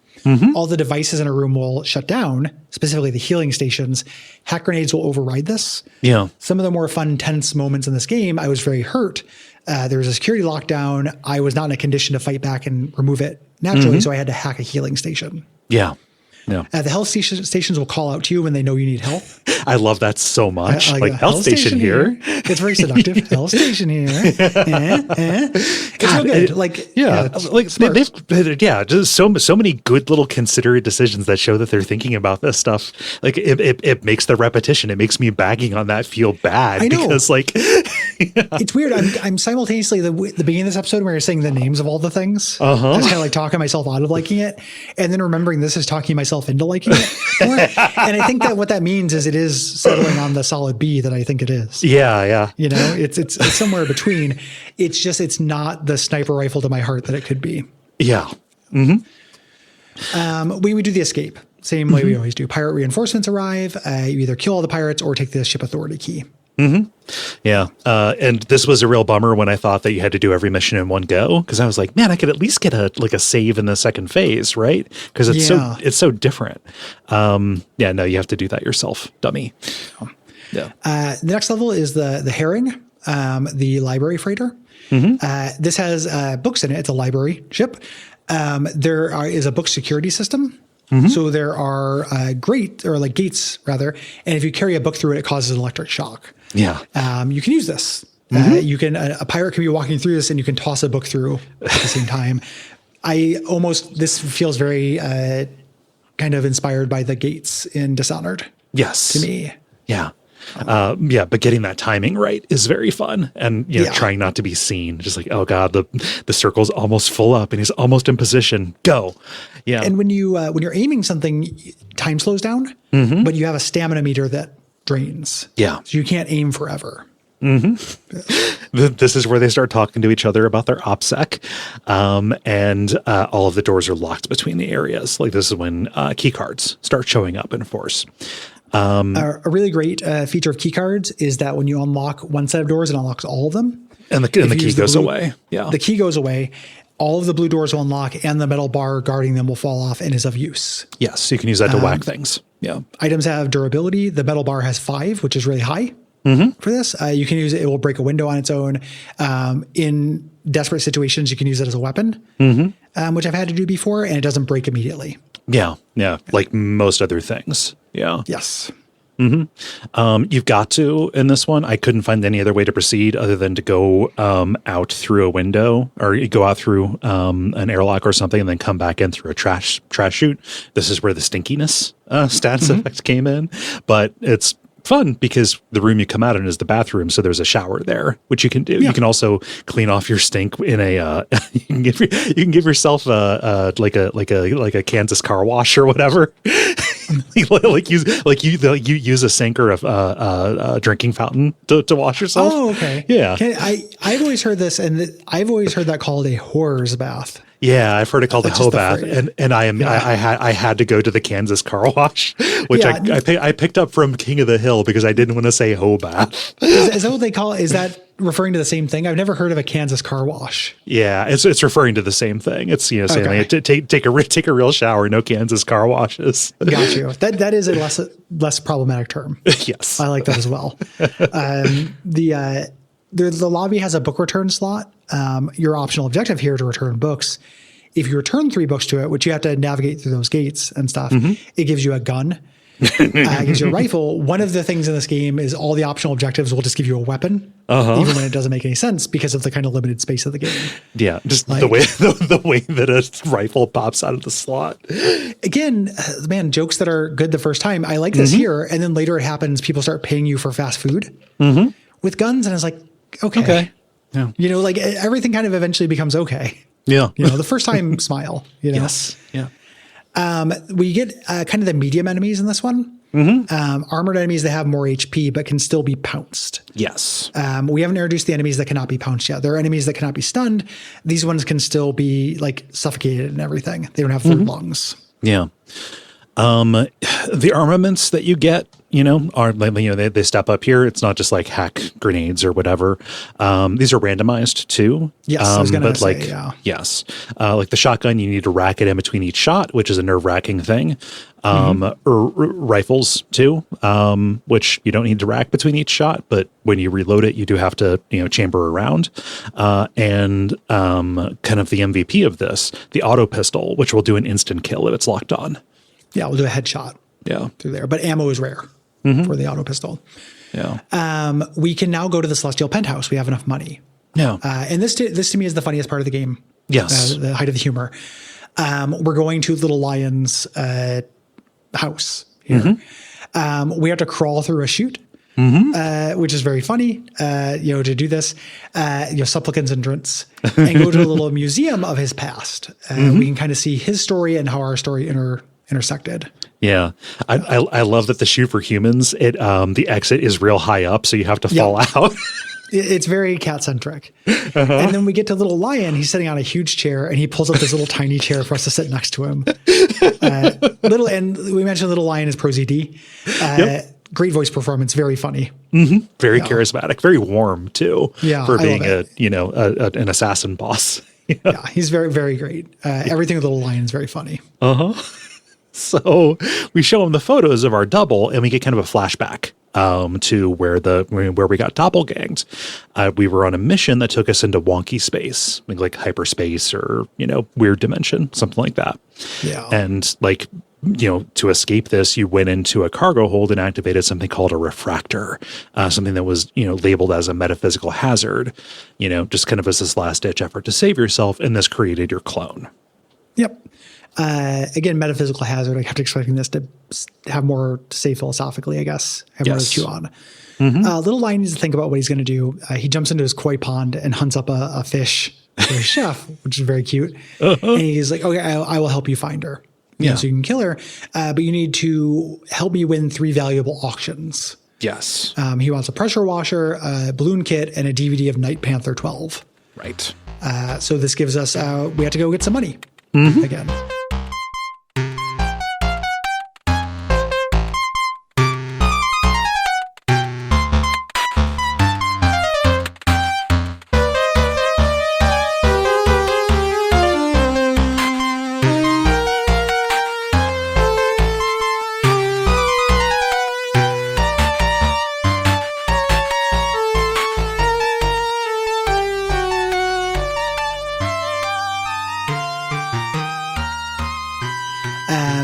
all the devices in a room will shut down, specifically the healing stations. Hack grenades will override this. Yeah. Some of the more fun, tense moments in this game, I was very hurt. There was a security lockdown. I was not in a condition to fight back and remove it naturally, so I had to hack a healing station. Yeah. Yeah. The health stations will call out to you when they know you need help. I love that so much. Like health station here. It's very seductive. Health station here. It's real good. Just so many good little considerate decisions that show that they're thinking about this stuff. Like it makes the repetition. It makes me bagging on that feel bad. I know. Because it's weird. I'm simultaneously the beginning of this episode where you're saying the names of all the things. I was kind of like talking myself out of liking it, and then remembering this is talking myself into liking it more. And I think that what that means is it is settling on the solid B that I think it is. Yeah. You know, it's somewhere between. It's not the sniper rifle to my heart that it could be. Yeah. We would do the escape. Same way we always do. Pirate reinforcements arrive. You either kill all the pirates or take the ship authority key. Yeah. And this was a real bummer when I thought that you had to do every mission in one go. Cause I was like, man, I could at least get a save in the second phase. Right. Cause it's so different. No, you have to do that yourself. Dummy. Yeah. The next level is the herring, the library freighter. This has books in it. It's a library ship. There is a book security system. So there are gates rather. And if you carry a book through it, it causes an electric shock. Yeah. You can use this. You can, a pirate can be walking through this and you can toss a book through at the same time. This feels very kind of inspired by the gates in Dishonored. Yes. To me. Yeah. But getting that timing right is very fun, and trying not to be seen. Just like, oh god, the circle's almost full up, and he's almost in position. Go, yeah. And when you're aiming something, time slows down, but you have a stamina meter that drains. Yeah, so you can't aim forever. This is where they start talking to each other about their OPSEC, and all of the doors are locked between the areas. Like this is when key cards start showing up in force. A really great feature of key cards is that when you unlock one set of doors, it unlocks all of them. And the key goes away. Yeah. The key goes away. All of the blue doors will unlock and the metal bar guarding them will fall off and is of use. Yes. You can use that to whack things. Yeah. Items have durability. The metal bar has 5, which is really high for this. You can use it. It will break a window on its own. In desperate situations, you can use it as a weapon, which I've had to do before, and it doesn't break immediately. Yeah. Yeah. Like most other things. Yeah. Yes. You've got to, in this one, I couldn't find any other way to proceed other than to go out through a window, or you go out through an airlock or something and then come back in through a trash chute. This is where the stinkiness status effect came in, but it's fun because the room you come out in is the bathroom, so there's a shower there, which you can do. Yeah. You can also clean off your stink in a. You can give yourself a Kansas car wash or whatever. you use a sink or a drinking fountain to wash yourself. Oh, okay. Yeah. I've always heard this, and I've always heard that called a horror's bath. Yeah, I've heard it called a hoe bath, and I had to go to the Kansas car wash, which I picked up from King of the Hill because I didn't want to say hoe bath. Is that what they call it? Is that referring to the same thing? I've never heard of a Kansas car wash. Yeah, it's referring to the same thing. It's saying take a real shower, no Kansas car washes. Got you. That is a less problematic term. Yes, I like that as well. The lobby has a book return slot. Your optional objective here to return books if you return 3 books to it, which you have to navigate through those gates and stuff, it gives you a gun. It gives you a rifle. One of the things in this game is all the optional objectives will just give you a weapon, even when it doesn't make any sense because of the kind of limited space of the game. Yeah, just the way that a rifle pops out of the slot. Again, man, jokes that are good the first time. I like this here, and then later it happens. People start paying you for fast food with guns, and it's like, okay. Yeah. You know, like everything kind of eventually becomes okay. Yeah. You know, the first time smile, you know. Yes. Yeah. We get kind of the medium enemies in this one. Armored enemies that have more HP but can still be pounced. Yes. We haven't introduced the enemies that cannot be pounced yet. There are enemies that cannot be stunned. These ones can still be like suffocated and everything. They don't have third lungs. Yeah. The armaments that you get, are, they step up here. It's not just like hack grenades or whatever. These are randomized too. Yes, I was gonna say, yes. Like the shotgun, you need to rack it in between each shot, which is a nerve-wracking thing. Or rifles too, which you don't need to rack between each shot, but when you reload it, you do have to, chamber around. And kind of the MVP of this, the auto pistol, which will do an instant kill if it's locked on. Yeah, we'll do a headshot through there. But ammo is rare for the auto pistol. Yeah. We can now go to the Celestial Penthouse. We have enough money. Yeah. And this to me is the funniest part of the game. Yes. The height of the humor. We're going to Little Lion's house here. We have to crawl through a chute, which is very funny, to do this, supplicant's entrance, and go to a little museum of his past. We can kind of see his story and how our story intersected. Yeah. I love that the chute for humans, the exit is real high up, so you have to fall out. It's very cat-centric. And then we get to Little Lion. He's sitting on a huge chair, and he pulls up this little tiny chair for us to sit next to him. And we mentioned Little Lion is Pro ZD. Great voice performance, very funny. Very charismatic, very warm too. For being an assassin boss. Yeah, he's very, very great. Everything with Little Lion is very funny. So we show him the photos of our double, and we get kind of a flashback to where we got doppelganged. We were on a mission that took us into wonky space, like hyperspace or weird dimension, something like that. Yeah, and to escape this, you went into a cargo hold and activated something called a refractor, something that was labeled as a metaphysical hazard. Just kind of as this last ditch effort to save yourself, and this created your clone. Yep. Again, metaphysical hazard. I kept expecting this to have more to say philosophically, I guess. Have more to chew on. Little Lion needs to think about what he's going to do. He jumps into his koi pond and hunts up a fish for his chef, which is very cute. And he's like, okay, I will help you find her. So you can kill her, but you need to help me win 3 valuable auctions. Yes. He wants a pressure washer, a balloon kit, and a DVD of Night Panther 12. Right. So this gives us, we have to go get some money again.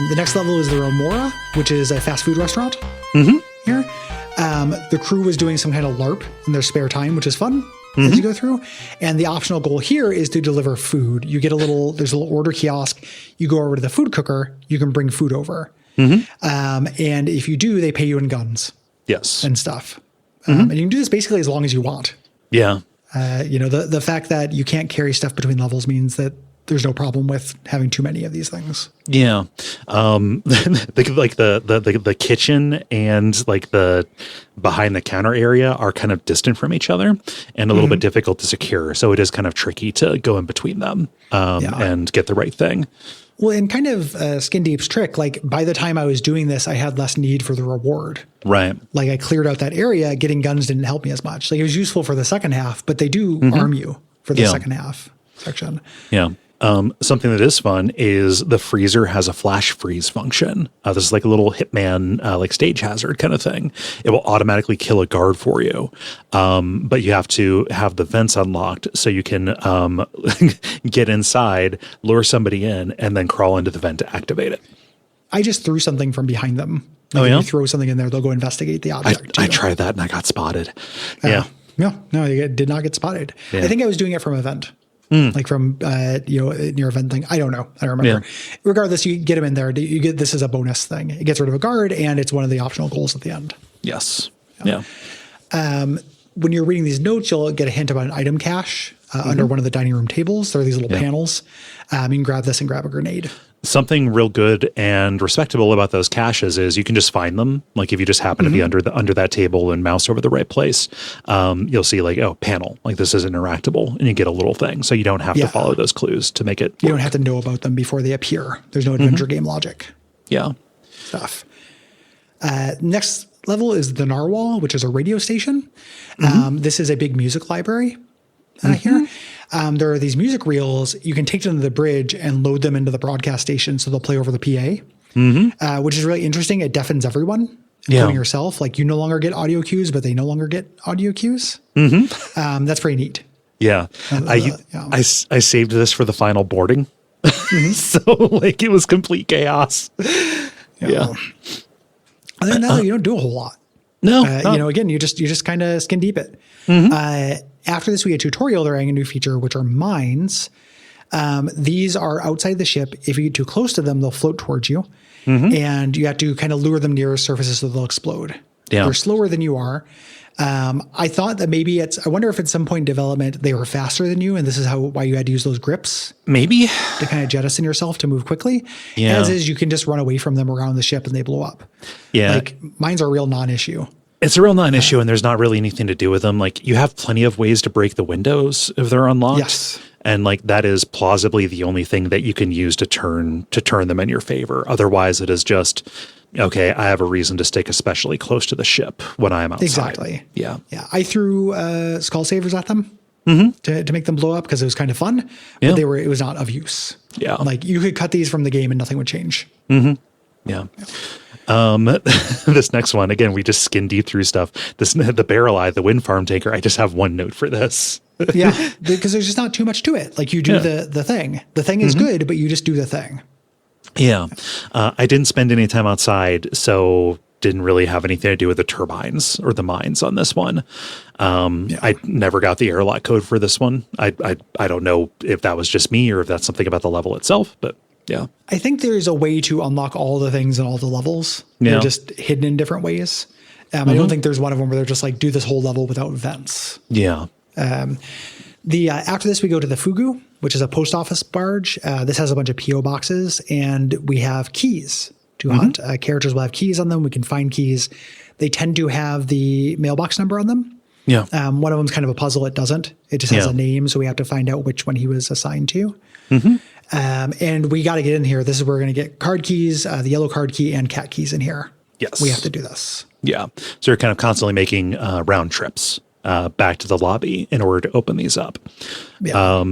The next level is the Remora, which is a fast food restaurant here. The crew was doing some kind of LARP in their spare time, which is fun as you go through. And the optional goal here is to deliver food. You get there's a little order kiosk. You go over to the food cooker. You can bring food over. And if you do, they pay you in guns. Yes. And stuff. And you can do this basically as long as you want. Yeah. The fact that you can't carry stuff between levels means that there's no problem with having too many of these things. Yeah. The kitchen and like the behind the counter area are kind of distant from each other and a little bit difficult to secure. So it is kind of tricky to go in between them and get the right thing. Well, and kind of Skin Deep's trick, like by the time I was doing this, I had less need for the reward. Right. Like I cleared out that area. Getting guns didn't help me as much. Like it was useful for the second half, but they do arm you for the second half section. Yeah. Something that is fun is the freezer has a flash freeze function. This is like a little Hitman, like stage hazard kind of thing. It will automatically kill a guard for you. But you have to have the vents unlocked so you can get inside, lure somebody in, and then crawl into the vent to activate it. I just threw something from behind them. Like if you throw something in there, they'll go investigate the object. I tried that and I got spotted. Yeah. No, you did not get spotted. Yeah. I think I was doing it from a vent. Like from, your event thing. I don't know. I don't remember. Yeah. Regardless, you get them in there. You get, this is a bonus thing. It gets rid of a guard and it's one of the optional goals at the end. Yes. Yeah. When you're reading these notes, you'll get a hint about an item cache under one of the dining room tables. There are these little panels. You can grab this and grab a grenade. Something real good and respectable about those caches is you can just find them. Like if you just happen to be under that table and mouse over the right place, you'll see like, oh, panel, like this is interactable, and you get a little thing. So you don't have to follow those clues to make it work. You don't have to know about them before they appear. There's no adventure game logic. Yeah. Stuff. Next level is the Narwhal, which is a radio station. This is a big music library here. There are these music reels. You can take them to the bridge and load them into the broadcast station so they'll play over the PA, which is really interesting. It deafens everyone, including yourself. Like you no longer get audio cues, but they no longer get audio cues. That's pretty neat. Yeah. I saved this for the final boarding. So like it was complete chaos. Yeah. Other than that, you don't do a whole lot. No. Again, you just kind of skin deep it. After this, we had a tutorial. They're adding a new feature, which are mines. These are outside the ship. If you get too close to them, they'll float towards you. And you have to kind of lure them near surfaces so they'll explode. Yeah. They're slower than you are. I thought that maybe I wonder if at some point in development they were faster than you, and this is why you had to use those grips. Maybe. To kind of jettison yourself to move quickly. Yeah. As is, you can just run away from them around the ship and they blow up. Yeah. Like mines are a real non-issue. It's a real non-issue, and there's not really anything to do with them. Like you have plenty of ways to break the windows if they're unlocked. Yes. And like that is plausibly the only thing that you can use to turn them in your favor. Otherwise, it is just, okay, I have a reason to stick especially close to the ship when I am outside. Exactly. Yeah. Yeah. I threw skull savers at them to make them blow up because it was kind of fun, but it was not of use. Yeah. Like you could cut these from the game and nothing would change. Yeah. This next one, again, we just skin deep through stuff. The barrel eye, the wind farm taker. I just have one note for this. Yeah, because there's just not too much to it. Like you do the thing. The thing is good, but you just do the thing. Yeah. I didn't spend any time outside, so didn't really have anything to do with the turbines or the mines on this one. I never got the airlock code for this one. I don't know if that was just me or if that's something about the level itself, but yeah. I think there's a way to unlock all the things in all the levels. They're just hidden in different ways. I don't think there's one of them where they're just like, do this whole level without vents. Yeah. After this, we go to the Fugu, which is a post office barge. This has a bunch of PO boxes, and we have keys to hunt. Characters will have keys on them. We can find keys. They tend to have the mailbox number on them. Yeah. One of them's kind of a puzzle. It doesn't. It just has a name, so we have to find out which one he was assigned to. And we got to get in here. This is where we're going to get card keys, the yellow card key, and cat keys in here. Yes. We have to do this. Yeah. So you're kind of constantly making round trips back to the lobby in order to open these up. Yeah.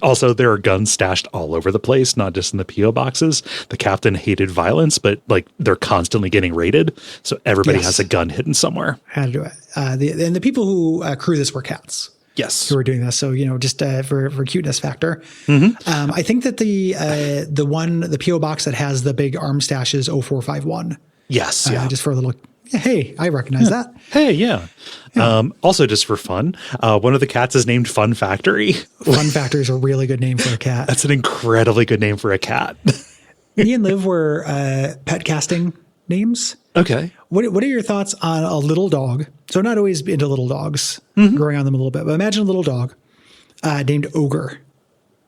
Also, there are guns stashed all over the place, not just in the PO boxes. The captain hated violence, but like they're constantly getting raided. So everybody has a gun hidden somewhere. How to do it. And the people who crew this were cats. Yes. Who are doing this. So, just for cuteness factor. I think that the PO box that has the big arm stash is 0451. Yes. Just for a little, hey, I recognize that. Hey, yeah. Also, just for fun, one of the cats is named Fun Factory. Fun Factory is a really good name for a cat. That's an incredibly good name for a cat. Me and Liv were pet casting names. Okay. What are your thoughts on a little dog? So not always into little dogs, growing on them a little bit, but imagine a little dog named Ogre.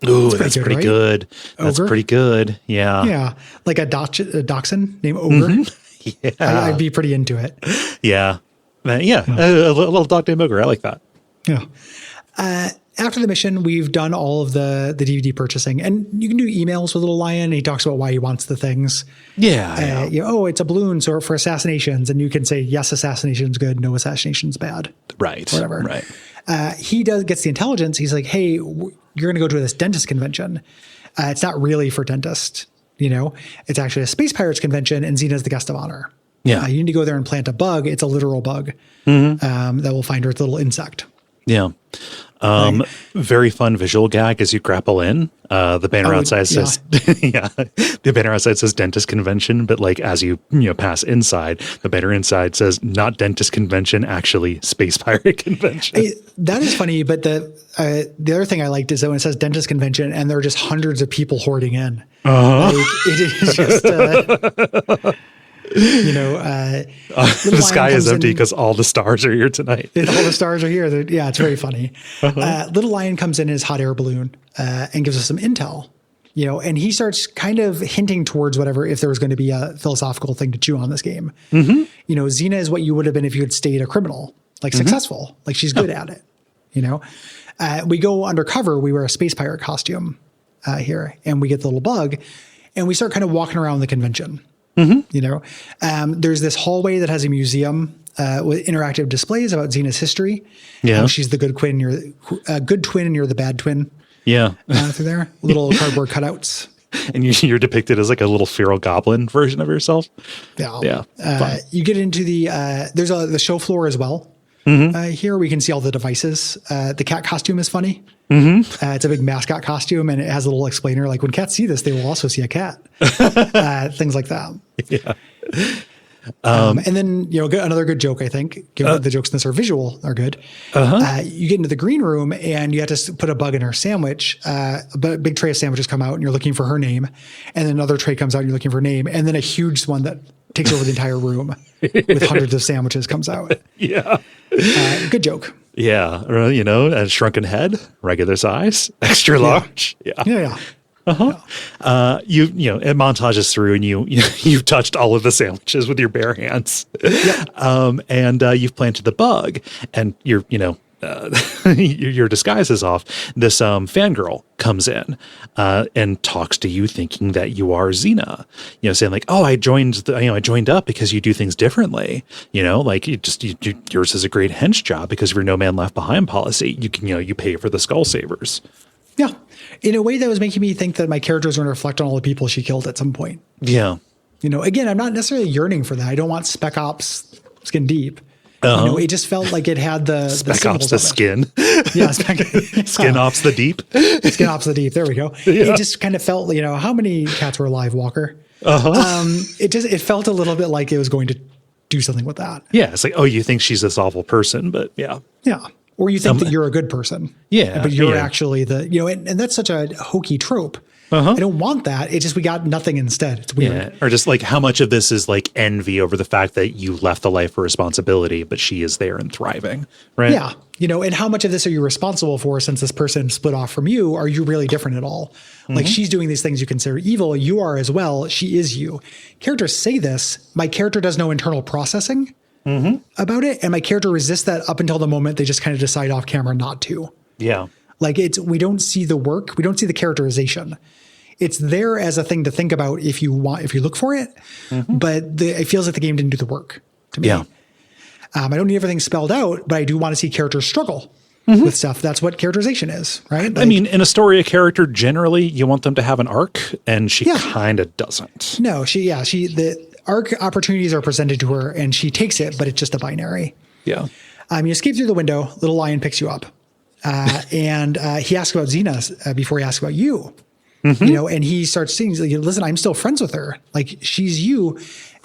Ooh, that's pretty good. That's Ogre? pretty good. Yeah. Yeah. Like a dachshund named Ogre. Yeah. I'd be pretty into it. Yeah. Yeah. A little dog named Ogre. I like that. Yeah. After the mission, we've done all of the DVD purchasing, and you can do emails with Little Lion. He talks about why he wants the things. Yeah. It's a balloon so for assassinations. And you can say, yes, assassination's good. No, assassination's bad. Right. Whatever. Right. He gets the intelligence. He's like, hey, you're going to go to this dentist convention. It's not really for dentists, it's actually a space pirates convention and Xena's the guest of honor. Yeah. You need to go there and plant a bug. It's a literal bug that will find her little insect. Yeah. Very fun visual gag as you grapple in. The banner outside says, the banner outside says dentist convention, but like as you pass inside, the banner inside says not dentist convention, actually space pirate convention. That is funny. But the other thing I liked is that when it says dentist convention and there are just hundreds of people hoarding in, it is just, the sky is empty because all the stars are here tonight. All the stars are here. It's very funny. Little Lion comes in his hot air balloon and gives us some intel, and he starts kind of hinting towards whatever, if there was going to be a philosophical thing to chew on this game. Xena is what you would have been if you had stayed a criminal, like successful, like she's good at it. We go undercover. We wear a space pirate costume here, and we get the little bug, and we start kind of walking around the convention. There's this hallway that has a museum with interactive displays about Xena's history. Yeah, she's the good twin. You're a good twin, and you're the bad twin. Yeah, through there, little cardboard cutouts. And you're depicted as like a little feral goblin version of yourself. Yeah. You get into there's the show floor as well. Here we can see all the devices. The cat costume is funny. It's a big mascot costume, and it has a little explainer. Like when cats see this, they will also see a cat. Things like that. Yeah. And then, another good joke, I think, given the jokes in this are visual, are good. You get into the green room and you have to put a bug in her sandwich. But a big tray of sandwiches come out and you're looking for her name. And then another tray comes out and you're looking for her name. And then a huge one that takes over the entire room with hundreds of sandwiches comes out. Yeah. Good joke. Yeah. A shrunken head, regular size, extra large. Yeah. It montages through and you've touched all of the sandwiches with your bare hands. And you've planted the bug and your disguise is off. This fangirl comes in and talks to you thinking that you are Xena, saying like, oh, I joined up because you do things differently. Yours is a great hench job because of your no man left behind policy. You can, you pay for the skull savers. Yeah. In a way that was making me think that my character was going to reflect on all the people she killed at some point. Yeah. Again, I'm not necessarily yearning for that. I don't want Spec Ops skin deep. It just felt like it had the Spec Ops the skin. Yeah. Skin Ops the deep. Skin Ops the deep. There we go. Yeah. It just kind of felt, how many cats were alive, Walker? It felt a little bit like it was going to do something with that. Yeah. It's like, oh, you think she's this awful person, but yeah. Yeah. Or you think that you're a good person. Yeah. But you're actually and that's such a hokey trope. I don't want that. It's just we got nothing instead. It's weird. Yeah. Or just like how much of this is like envy over the fact that you left the life for responsibility, but she is there and thriving, right? Yeah. And how much of this are you responsible for since this person split off from you? Are you really different at all? Like she's doing these things you consider evil. You are as well. She is you. Characters say this. My character does no internal processing about it. And my character resists that up until the moment they just kind of decide off camera not to. Yeah. Like we don't see the work. We don't see the characterization. It's there as a thing to think about if you look for it, but it feels like the game didn't do the work to me. Yeah. I don't need everything spelled out, but I do want to see characters struggle with stuff. That's what characterization is, right? Like, I mean, in a story, a character, generally you want them to have an arc, and she kind of doesn't. No, the arc opportunities are presented to her and she takes it, but it's just a binary. Yeah. You escape through the window, Little Lion picks you up. And he asks about Xena before he asks about you. And he starts saying, listen, I'm still friends with her. Like she's you,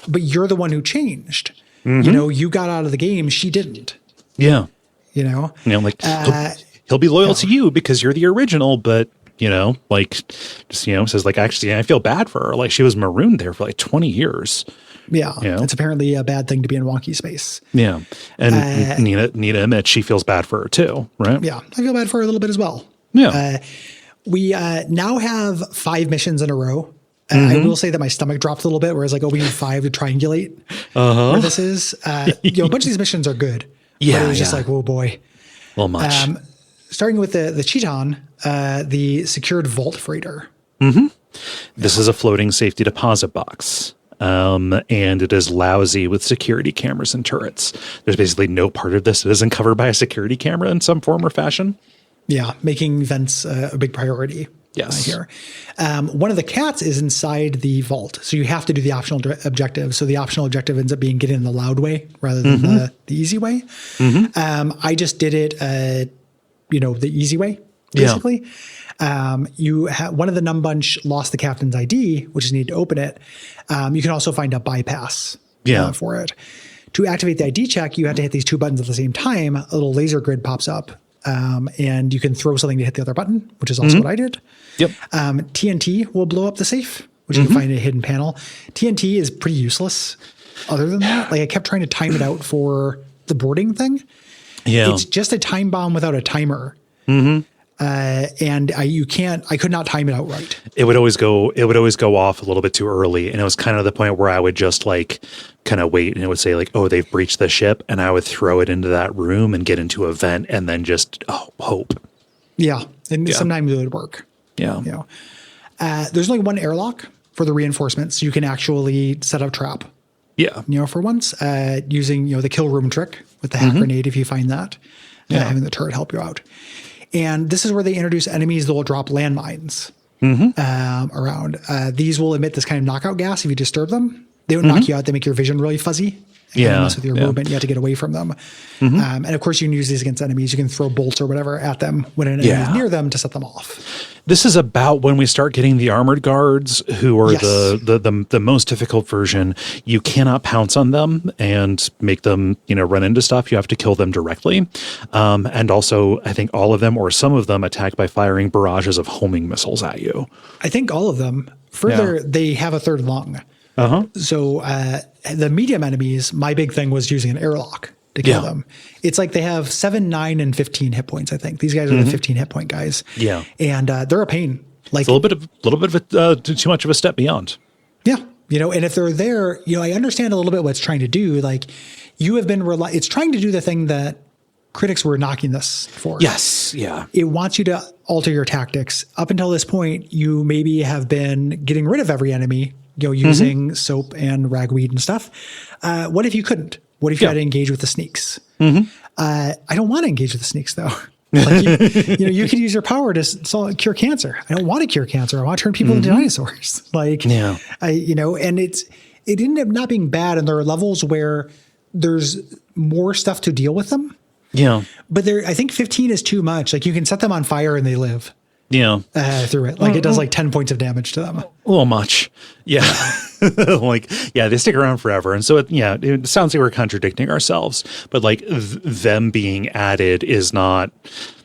but you're the one who changed. You got out of the game. She didn't. Yeah. He'll be loyal to you because you're the original, but says like, actually, I feel bad for her. Like she was marooned there for like 20 years. Yeah. It's apparently a bad thing to be in wonky space. Yeah. And Nina admits she feels bad for her too, right? Yeah. I feel bad for her a little bit as well. Yeah. We now have 5 missions in a row. I will say that my stomach dropped a little bit, whereas we need 5 to triangulate where this is. A bunch of these missions are good. Yeah. But it was just like, whoa, boy. A little much. Starting with the Chiton, the secured vault freighter. This is a floating safety deposit box. And it is lousy with security cameras and turrets. There's basically no part of this that isn't covered by a security camera in some form or fashion. Yeah, making vents a big priority. Yes. Here. One of the cats is inside the vault. So you have to do the optional objective. So the optional objective ends up being getting in the loud way rather than the easy way. I just did it, the easy way, basically. One of the Numb Bunch lost the captain's ID, which is needed to open it. You can also find a bypass for it. To activate the ID check, you have to hit these two buttons at the same time. A little laser grid pops up, and you can throw something to hit the other button, which is also what I did. Yep. TNT will blow up the safe, which you can find in a hidden panel. TNT is pretty useless other than that. Like I kept trying to time it out for the boarding thing. Yeah. It's just a time bomb without a timer. And I could not time it out right. It would always go off a little bit too early. And it was kind of the point where I would just like kind of wait and it would say like, oh, they've breached the ship. And I would throw it into that room and get into a vent and then just hope. Yeah. And sometimes it would work. Yeah. There's only one airlock for the reinforcements. You can actually set up trap. Yeah. For once, using, the kill room trick with the hack grenade, if you find that, having the turret help you out. And this is where they introduce enemies that will drop landmines around. These will emit this kind of knockout gas if you disturb them. They don't knock you out. They make your vision really fuzzy. Mess with your movement. You have to get away from them. And of course, you can use these against enemies. You can throw bolts or whatever at them when an enemy is near them to set them off. This is about when we start getting the armored guards, who are the most difficult version. You cannot pounce on them and make them, run into stuff. You have to kill them directly. And also, I think all of them or some of them attack by firing barrages of homing missiles at you. I think all of them. Further, they have a third lung. So the medium enemies, my big thing was using an airlock to kill them. It's like they have 7, 9, and 15 hit points, I think. These guys are the 15 hit point guys. Yeah. And they're a pain. Like it's a little bit of too much of a step beyond. Yeah. And if they're there, I understand a little bit what it's trying to do. Like you have been, it's trying to do the thing that critics were knocking this for. Yes. Yeah. It wants you to alter your tactics. Up until this point, you maybe have been getting rid of every enemy, using soap and ragweed and stuff. What if you couldn't? What if you had to engage with the sneaks? I don't want to engage with the sneaks though. Like you could use your power to cure cancer. I don't want to cure cancer. I want to turn people into dinosaurs. And it ended up not being bad. And there are levels where there's more stuff to deal with them. Yeah. But I think 15 is too much. Like you can set them on fire and they live. Yeah. Through it. Like it does like 10 points of damage to them. A little much. Yeah. They stick around forever. And so, it sounds like we're contradicting ourselves, but like them being added is not,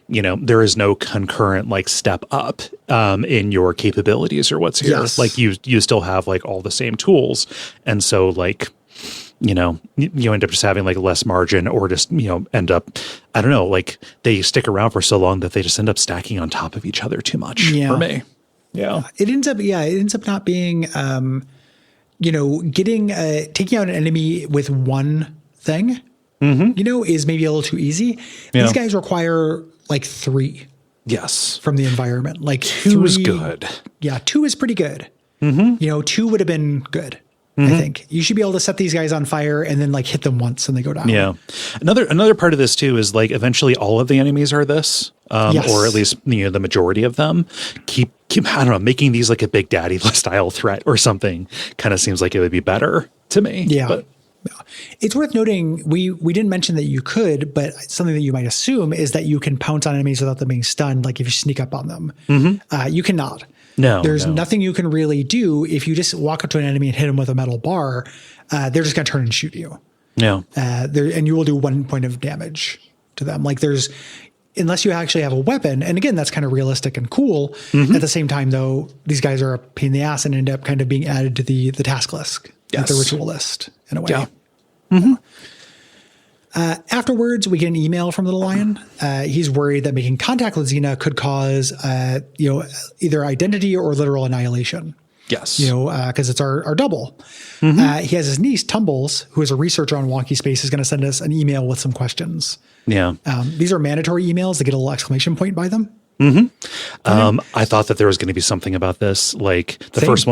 there is no concurrent like step up in your capabilities or what's here. Yes. Like you still have like all the same tools. And so like, you end up just having like less margin or just, end up, I don't know, like they stick around for so long that they just end up stacking on top of each other too much for me. Yeah. It ends up not being, taking out an enemy with one thing, is maybe a little too easy. Yeah. These guys require like 3. Yes. From the environment. Like 2 is good. Yeah. 2 is pretty good. 2 would have been good. I think you should be able to set these guys on fire and then like hit them once and they go down. Yeah. Another part of this too is like eventually all of the enemies are this, or at least the majority of them. Keep I don't know, making these like a Big Daddy style threat or something kind of seems like it would be better to me. Yeah. But it's worth noting we didn't mention that you could, but something that you might assume is that you can pounce on enemies without them being stunned. Like if you sneak up on them, you cannot. No, there's nothing you can really do if you just walk up to an enemy and hit them with a metal bar. They're just going to turn and shoot you. No, and you will do 1 point of damage to them. Like unless you actually have a weapon. And again, that's kind of realistic and cool. At the same time, though, these guys are a pain in the ass and end up kind of being added to the task list, like the ritual list in a way. Yeah. Afterwards, we get an email from Little Lion. He's worried that making contact with Xena could cause, either identity or literal annihilation. Yes. Because it's our double. He has his niece, Tumbles, who is a researcher on Wonky Space, is going to send us an email with some questions. Yeah. These are mandatory emails that get a little exclamation point by them. I thought that there was going to be something about this. Like the first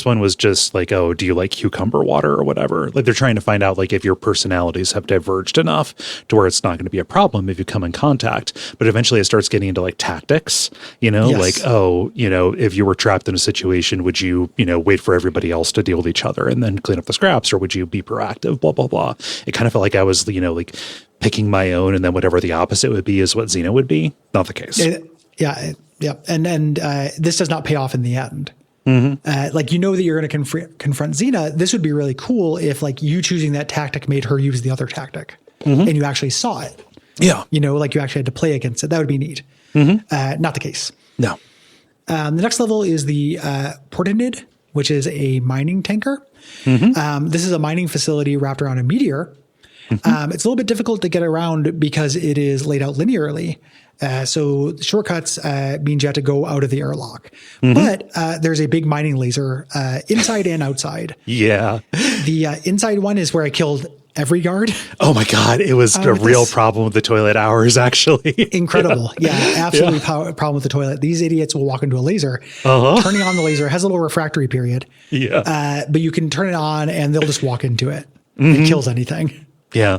one was just like, oh, do you like cucumber water or whatever? Like they're trying to find out like if your personalities have diverged enough to where it's not going to be a problem if you come in contact. But eventually it starts getting into like tactics, like, oh, if you were trapped in a situation, would you, wait for everybody else to deal with each other and then clean up the scraps, or would you be proactive, blah, blah, blah. It kind of felt like I was, like picking my own, and then whatever the opposite would be is what Xena would be. Not the case. Yeah. And this does not pay off in the end. Like, that you're going to confront Xena. This would be really cool if like you choosing that tactic made her use the other tactic and you actually saw it. Yeah. Like you actually had to play against it. That would be neat. Not the case. No. The next level is the Portinid, which is a mining tanker. This is a mining facility wrapped around a meteor. It's a little bit difficult to get around because it is laid out linearly. So shortcuts means you have to go out of the airlock. But there's a big mining laser inside and outside. Yeah. The inside one is where I killed every guard. Oh my God. It was a real problem with the toilet hours, actually. Incredible. Yeah, absolutely problem with the toilet. These idiots will walk into a laser. Turning on the laser has a little refractory period. Yeah. But you can turn it on and they'll just walk into it. It kills anything. Yeah.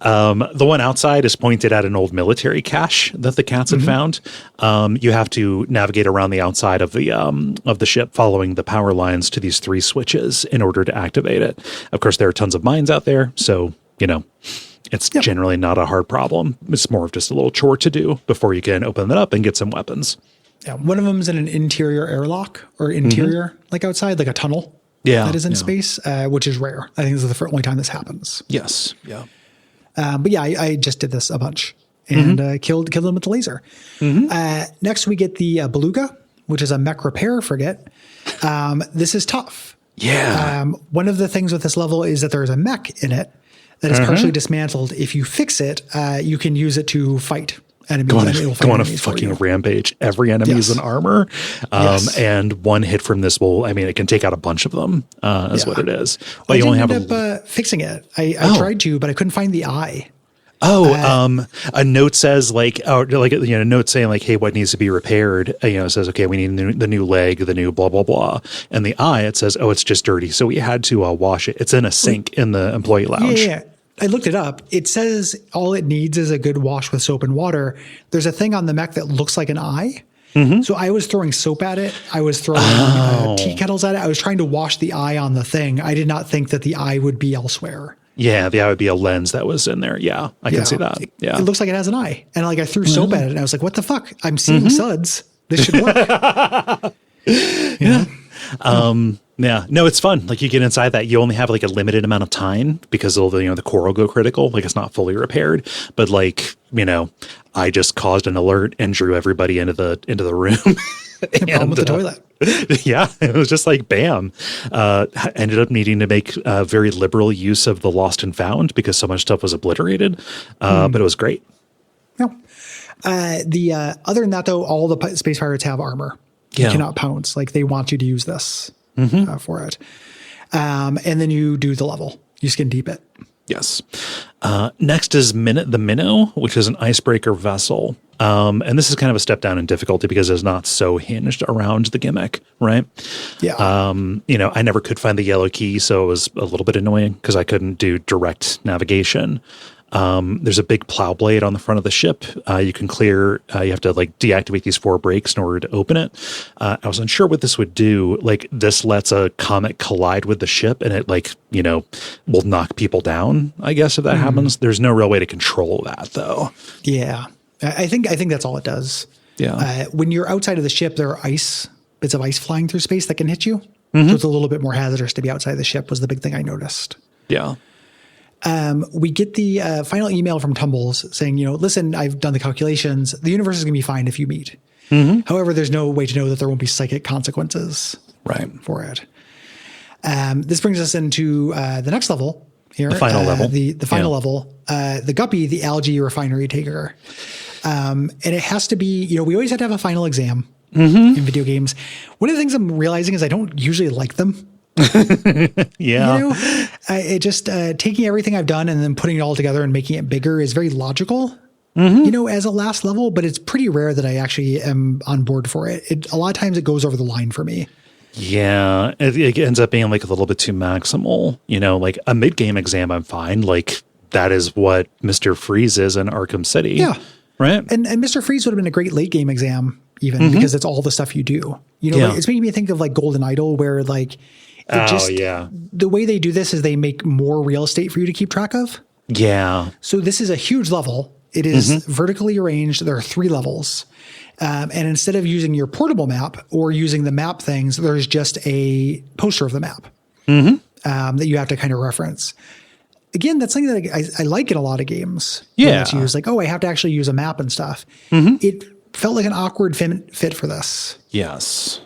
The one outside is pointed at an old military cache that the cats had found. You have to navigate around the outside of the ship, following the power lines to these 3 switches in order to activate it. Of course, there are tons of mines out there, so it's generally not a hard problem. It's more of just a little chore to do before you can open it up and get some weapons. Yeah, one of them is in an interior airlock or interior, like outside, like a tunnel. Yeah, that is in space, which is rare. I think this is the only time this happens. Yes. Yeah. But yeah, I just did this a bunch and killed them with the laser. Next, we get the Beluga, which is a mech repair frigate. This is tough. Yeah. One of the things with this level is that there is a mech in it that is partially dismantled. If you fix it, you can use it to fight enemies. Go on a fucking rampage. Every enemy is in armor. And one hit from this it can take out a bunch of them, is what it is. Well, you only have fixing it. I tried to, but I couldn't find the eye. A note says note saying like, hey, what needs to be repaired? It says, okay, we need the new leg, the new blah, blah, blah. And the eye, it says, oh, it's just dirty. So we had to wash it. It's in a sink in the employee lounge. Yeah. I looked it up. It says all it needs is a good wash with soap and water. There's a thing on the mech that looks like an eye. So I was throwing soap at it. I was throwing tea kettles at it. I was trying to wash the eye on the thing. I did not think that the eye would be elsewhere. Yeah, the eye would be a lens that was in there. Yeah, I can see that. Yeah. It looks like it has an eye. And I threw soap at it and I was like, what the fuck? I'm seeing suds. This should work. Yeah, no, it's fun. Like you get inside that, you only have like a limited amount of time because of the core will go critical. Like it's not fully repaired, but I just caused an alert and drew everybody into the room. Problem with the toilet. Yeah, it was just like bam. Ended up needing to make very liberal use of the lost and found because so much stuff was obliterated, but it was great. No, other than that though, all the space pirates have armor. You cannot pounce. Like they want you to use this. For it. And then you do the level. You skin deep it. Yes. Next is the Minnow, which is an icebreaker vessel. And this is kind of a step down in difficulty because it's not so hinged around the gimmick, right? Yeah. I never could find the yellow key, so it was a little bit annoying because I couldn't do direct navigation. There's a big plow blade on the front of the ship. You can clear, you have to deactivate these 4 brakes in order to open it. I was unsure what this would do. This lets a comet collide with the ship and it will knock people down, I guess, if that happens. There's no real way to control that though. Yeah. I think that's all it does. Yeah. When you're outside of the ship, there are bits of ice flying through space that can hit you. So it's a little bit more hazardous to be outside the ship was the big thing I noticed. Yeah. We get the final email from Tumbles saying, listen, I've done the calculations. The universe is going to be fine if you meet. However, there's no way to know that there won't be psychic consequences for it. This brings us into the next level here. The final level. The final level. The Guppy, the algae refinery taker. And it has to be, we always have to have a final exam in video games. One of the things I'm realizing is I don't usually like them. Yeah. It just taking everything I've done and then putting it all together and making it bigger is very logical. as a last level, but it's pretty rare that I actually am on board for it. A lot of times it goes over the line for me. Yeah, it ends up being like a little bit too maximal. Like a mid-game exam, I'm fine. Like that is what Mr. Freeze is in Arkham City. Yeah. Right. And Mr. Freeze would have been a great late game exam even because it's all the stuff you do. Like, it's making me think of like Golden Idol where like the way they do this is they make more real estate for you to keep track of. Yeah. So this is a huge level. It is vertically arranged. There are 3 levels. And instead of using your portable map or using the map things, there's just a poster of the map that you have to kind of reference. Again, that's something that I like in a lot of games. Yeah. It's used like, I have to actually use a map and stuff. It felt like an awkward fit for this. Yes.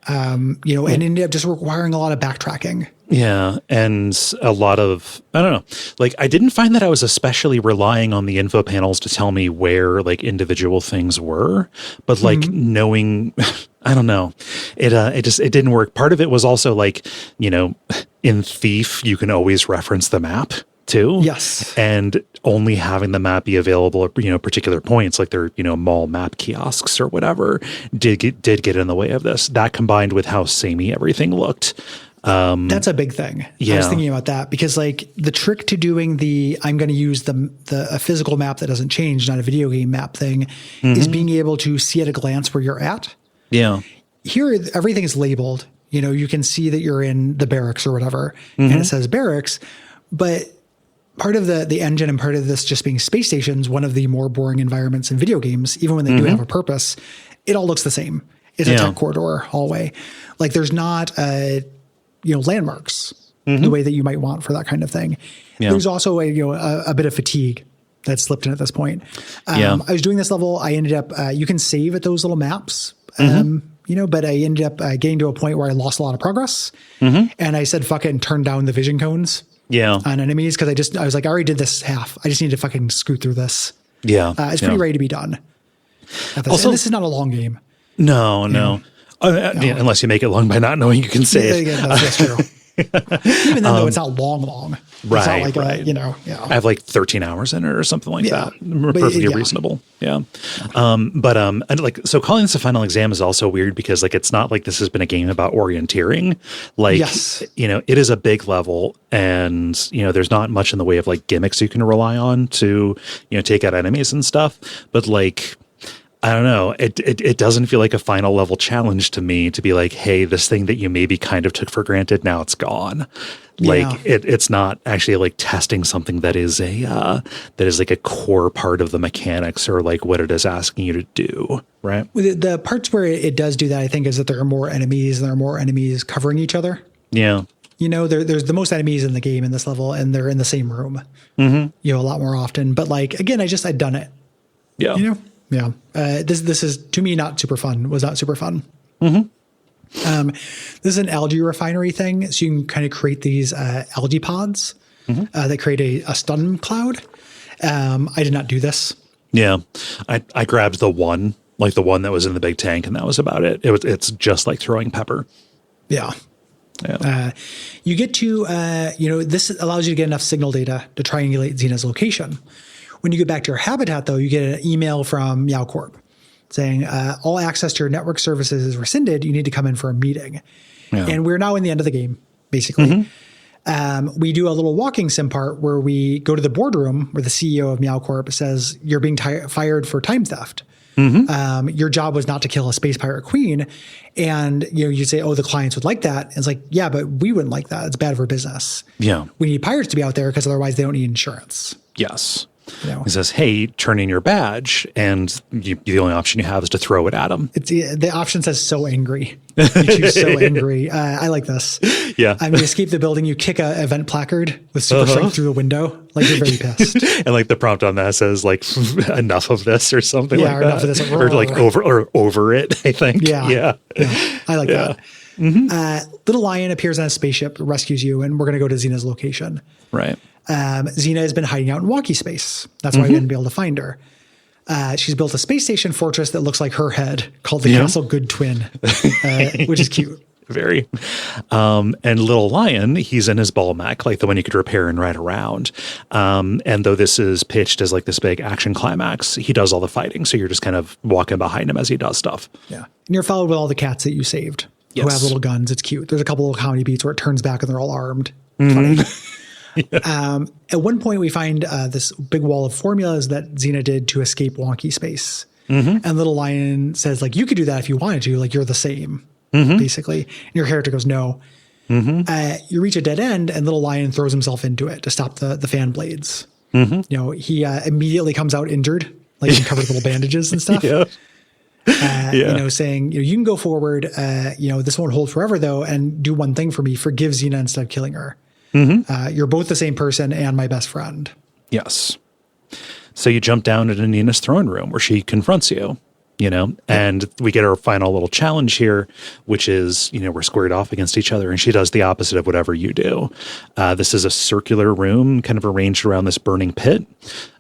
And ended up just requiring a lot of backtracking. Yeah. And a lot of, I don't know, like I didn't find that I was especially relying on the info panels to tell me where like individual things were, but like knowing, I don't know, it didn't work. Part of it was also like, in Thief, you can always reference the map too. Yes. And only having the map be available at, particular points, like their, mall map kiosks or whatever, did get in the way of this. That combined with how samey everything looked. That's a big thing. Yeah. I was thinking about that because like the trick to doing I'm going to use a physical map that doesn't change, not a video game map thing, is being able to see at a glance where you're at. Yeah. Here, everything is labeled. You can see that you're in the barracks or whatever, and it says barracks, but part of the engine and part of this just being space stations, one of the more boring environments in video games, even when they do have a purpose, it all looks the same. It's a tech corridor hallway. Like there's not landmarks the way that you might want for that kind of thing. Yeah. There's also a bit of fatigue that slipped in at this point. I was doing this level. I ended up, you can save at those little maps, but I ended up getting to a point where I lost a lot of progress and I said, fuck it, and turned down the vision cones on enemies. Cause I was like, I already did this half. I just need to fucking scoot through this. Yeah. It's pretty ready to be done. Also, and this is not a long game. No. Unless you make it long by not knowing you can save. Yeah, that's true. Even then, though, it's not long. Right. It's not like I have like 13 hours in it or something like that. Perfectly reasonable. Yeah. And like, so calling this a final exam is also weird because like, it's not like this has been a game about orienteering. Like, it is a big level and, there's not much in the way of like gimmicks you can rely on to, take out enemies and stuff. But like, I don't know. It doesn't feel like a final level challenge to me to be like, hey, this thing that you maybe kind of took for granted, now it's gone. Like it's not actually like testing something that is like a core part of the mechanics or like what it is asking you to do. Right. The parts where it does do that, I think, is that there are more enemies and there are more enemies covering each other. Yeah. There's the most enemies in the game in this level and they're in the same room, a lot more often. But like, again, I'd done it. Yeah. Yeah. This is, to me, not super fun. Was not super fun. This is an algae refinery thing. So you can kind of create these algae pods that create a stun cloud. I did not do this. Yeah. I grabbed the one that was in the big tank, and that was about it. It's just like throwing pepper. Yeah. You get to, this allows you to get enough signal data to triangulate Xena's location. When you get back to your habitat, though, you get an email from Meow Corp saying all access to your network services is rescinded. You need to come in for a meeting. Yeah. And we're now in the end of the game, basically. We do a little walking sim part where we go to the boardroom where the CEO of Meow Corp says, you're being fired for time theft. Your job was not to kill a space pirate queen. And, you say, the clients would like that. And it's like, yeah, but we wouldn't like that. It's bad for business. Yeah. We need pirates to be out there because otherwise they don't need insurance. Yes. He says, hey, turn in your badge, and the only option you have is to throw it at him. The option says so angry. You choose so angry. I like this. Yeah. You escape the building, you kick a event placard with super strength through the window. Like you're very pissed. And like the prompt on that says like enough of this or something like that. Enough of this. Or like over it, I think. Yeah. I like that. Little Lion appears on a spaceship, rescues you, and we're going to go to Xena's location. Right. Xena has been hiding out in Walkie Space. That's why we didn't be able to find her. She's built a space station fortress that looks like her head called the Castle Good Twin, which is cute. Very. And Little Lion, he's in his ball mech, like the one you could repair and ride around. And though this is pitched as like this big action climax, he does all the fighting. So you're just kind of walking behind him as he does stuff. Yeah. And you're followed with all the cats that you saved who have little guns. It's cute. There's a couple of comedy beats where it turns back and they're all armed. Funny. At one point, we find this big wall of formulas that Xena did to escape wonky space. And Little Lion says, like, you could do that if you wanted to. Like, you're the same, basically. And your character goes, no. You reach a dead end, and Little Lion throws himself into it to stop the fan blades. You know, he immediately comes out injured, like covered with little bandages and stuff. You know, saying, you can go forward. This won't hold forever, though, and do one thing for me. Forgive Xena instead of killing her. You're both the same person and my best friend. Yes. So you jump down into Nina's throne room where she confronts you, and we get our final little challenge here, which is, we're squared off against each other and she does the opposite of whatever you do. This is a circular room kind of arranged around this burning pit.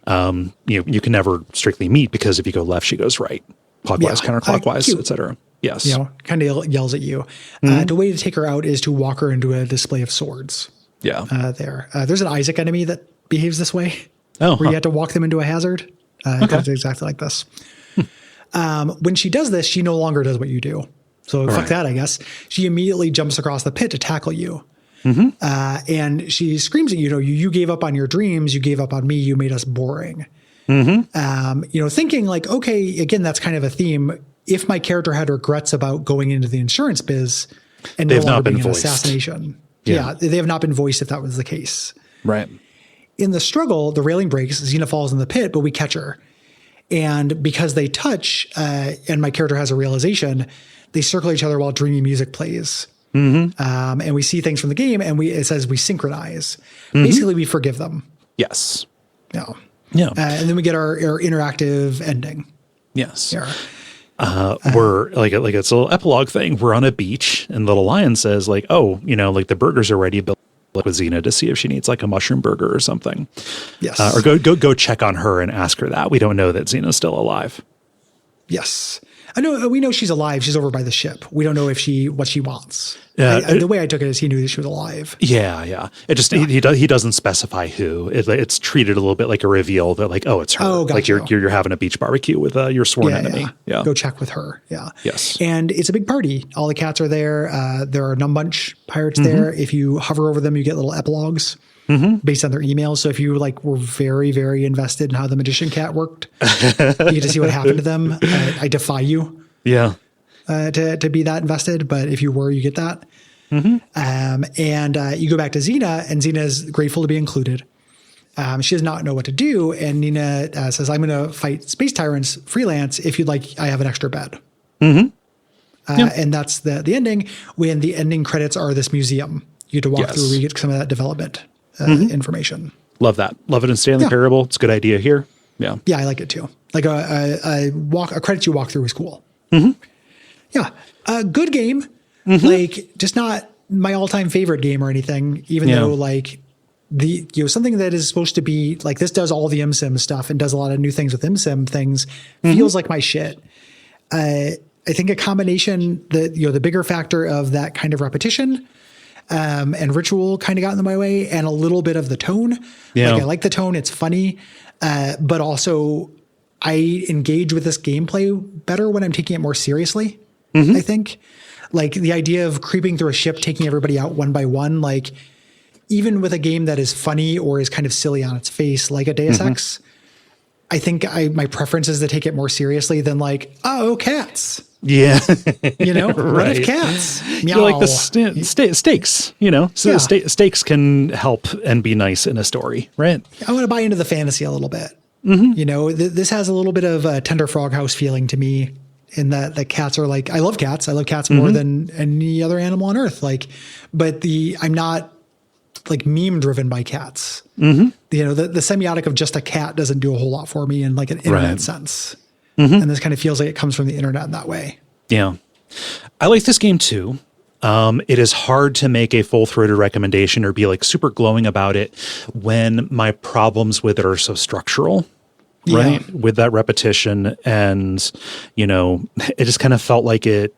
You can never strictly meet because if you go left, she goes right, clockwise, counterclockwise, etc. Yes. Kind of yells at you. The way to take her out is to walk her into a display of swords. There's an Isaac enemy that behaves this way. Where you have to walk them into a hazard. It's exactly like this. When she does this, she no longer does what you do. So fuck that, I guess. She immediately jumps across the pit to tackle you. And she screams at you, you gave up on your dreams. You gave up on me. You made us boring. Thinking like, okay, again, that's kind of a theme. If my character had regrets about going into the insurance biz and no longer being an assassination. Yeah, they have not been voiced if that was the case. Right. In the struggle, the railing breaks, Xena falls in the pit, but we catch her. And because they touch, and my character has a realization, they circle each other while dreamy music plays. And we see things from the game, and it says we synchronize. Basically, we forgive them. Yes. Yeah. And then we get our interactive ending. Yes. We're like it's a little epilogue thing. We're on a beach and Little Lion says like, the burgers are ready. Build with Xena to see if she needs like a mushroom burger or something. Yes. Or go check on her and ask her that. We don't know that Xena's still alive. Yes. We know she's alive. She's over by the ship. We don't know what she wants. The way I took it is he knew that she was alive. Yeah. It just he doesn't specify who. It's treated a little bit like a reveal that like, it's her. Oh, gotcha. Like you're having a beach barbecue with your sworn enemy. Yeah. Go check with her. Yeah. Yes. And it's a big party. All the cats are there. There are Numbunch pirates there. If you hover over them, you get little epilogues. Based on their emails. So if you were very, very invested in how the magician cat worked, you get to see what happened to them. I defy you to be that invested. But if you were, you get that. And you go back to Xena, and Xena is grateful to be included. She does not know what to do. And Nina says, I'm going to fight space tyrants freelance. If you'd like, I have an extra bed. And that's the ending, when the ending credits are this museum. You get to walk through where you get some of that development information. Love that. Love it in Stanley Parable. It's a good idea here. Yeah. Yeah, I like it too. Like a credits you walk through is cool. Yeah. A good game. Like just not my all-time favorite game or anything, even though like something that is supposed to be like, this does all the MSim stuff and does a lot of new things with MSim things, feels like my shit. I think a combination, the bigger factor of that kind of repetition and ritual kind of got in my way, and a little bit of the tone. Like I like the tone. It's funny. But also I engage with this gameplay better when I'm taking it more seriously. I think like the idea of creeping through a ship, taking everybody out one by one, like even with a game that is funny or is kind of silly on its face, like a Deus Ex, I think my preference is to take it more seriously than like, cats. Yeah. What if cats? Meow. Like the stakes, So stakes can help and be nice in a story, right? I want to buy into the fantasy a little bit. This has a little bit of a Tender Frog House feeling to me, in that the cats are like, I love cats. I love cats more than any other animal on earth. Like, but I'm not like meme driven by cats. The semiotic of just a cat doesn't do a whole lot for me in like an internet sense. And this kind of feels like it comes from the internet in that way. Yeah. I like this game too. It is hard to make a full-throated recommendation or be like super glowing about it when my problems with it are so structural, right? With that repetition. And, it just kind of felt like it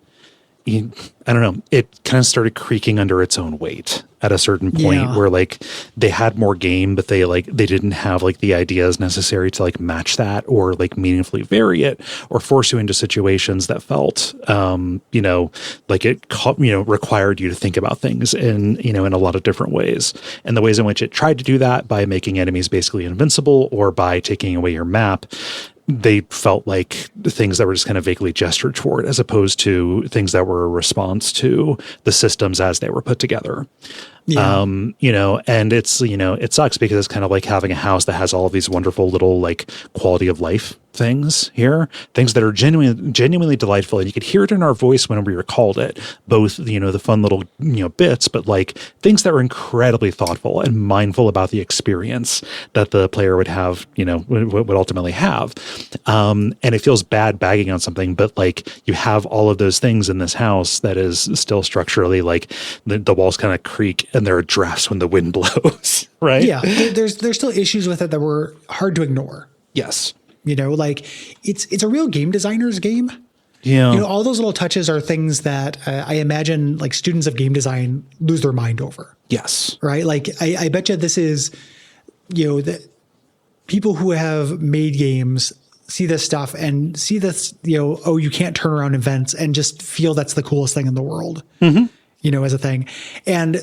I don't know, it kind of started creaking under its own weight at a certain point where like they had more game, but they didn't have like the ideas necessary to like match that or like meaningfully vary it or force you into situations that felt, like it, required you to think about things in a lot of different ways. And the ways in which it tried to do that by making enemies basically invincible or by taking away your map, they felt like things that were just kind of vaguely gestured toward, as opposed to things that were a response to the systems as they were put together. Yeah. And it's, it sucks because it's kind of like having a house that has all of these wonderful little like quality of life things here, things that are genuinely delightful. And you could hear it in our voice when we recalled it, both, the fun little, bits, but like things that were incredibly thoughtful and mindful about the experience that the player would have, would ultimately have. And it feels bad bagging on something, but like you have all of those things in this house that is still structurally like the walls kind of creak and there are drafts when the wind blows, right? Yeah. There's still issues with it that were hard to ignore. Yes. Like it's a real game designer's game. Yeah. All those little touches are things that I imagine like students of game design lose their mind over. Yes. Right. Like I bet you this is, the people who have made games see this stuff and see this, you can't turn around events and just feel that's the coolest thing in the world, as a thing. And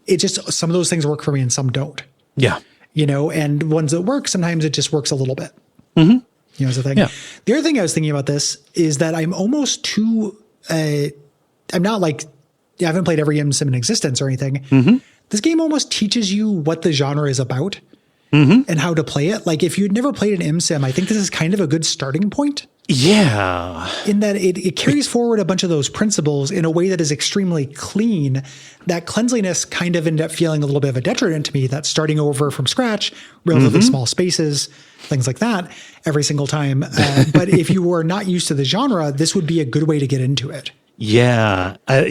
it just, some of those things work for me and some don't. Yeah. And ones that work, sometimes it just works a little bit. As a thing. Yeah. The other thing I was thinking about this is that I'm almost too, I'm not like, I haven't played every sim in existence or anything. This game almost teaches you what the genre is about and how to play it. Like if you'd never played an sim, I think this is kind of a good starting point. Yeah. In that it carries forward a bunch of those principles in a way that is extremely clean. That cleanliness kind of ended up feeling a little bit of a detriment to me, that starting over from scratch, relatively small spaces, things like that every single time. But if you were not used to the genre, this would be a good way to get into it. Yeah. I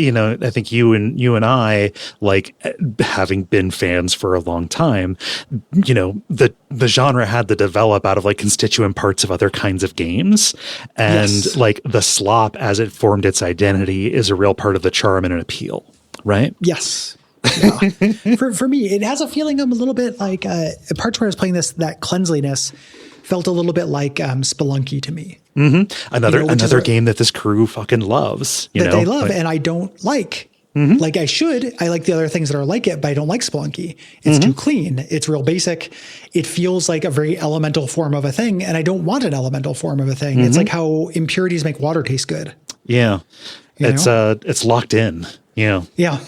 think you and I, like having been fans for a long time, the genre had to develop out of like constituent parts of other kinds of games. And like the slop as it formed its identity is a real part of the charm and an appeal. Right? Yes. Yeah. For me, it has a feeling of a little bit like parts where I was playing this, that cleanliness felt a little bit like Spelunky to me. Another game that this crew fucking loves. They love, and I don't like. Like I should. I like the other things that are like it, but I don't like Spelunky. It's too clean. It's real basic. It feels like a very elemental form of a thing, and I don't want an elemental form of a thing. It's like how impurities make water taste good. Yeah. It's locked in. Yeah. Yeah.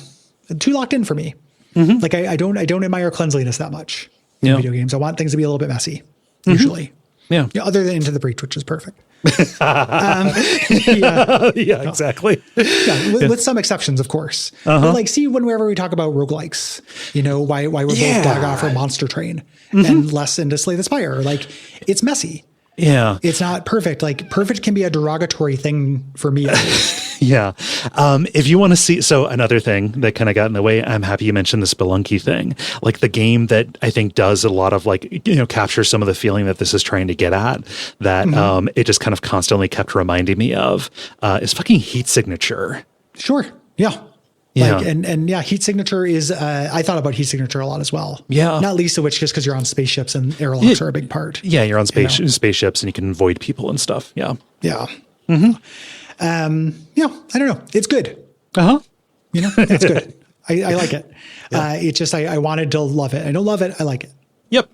Too locked in for me. Like I don't admire cleanliness that much in video games. I want things to be a little bit messy, usually. Yeah. Other than Into the Breach, which is perfect. Exactly. With some exceptions, of course. But like, see, whenever we talk about roguelikes, why we're both dog off for Monster Train and less into Slay the Spire. Like, it's messy. Yeah. It's not perfect. Like, perfect can be a derogatory thing for me at least. Yeah. If you want to see, so another thing that kind of got in the way, I'm happy you mentioned the Spelunky thing. Like the game that I think does a lot of like, capture some of the feeling that this is trying to get at, that it just kind of constantly kept reminding me of, is fucking Heat Signature. Sure. Yeah. Like, and Heat Signature is, I thought about Heat Signature a lot as well. Yeah. Not least of which just because you're on spaceships and airlocks are a big part. Yeah. You're on spaceships and you can avoid people and stuff. Yeah. Yeah. I don't know. It's good. It's good. I like it. It's just, I wanted to love it. I don't love it. I like it. Yep.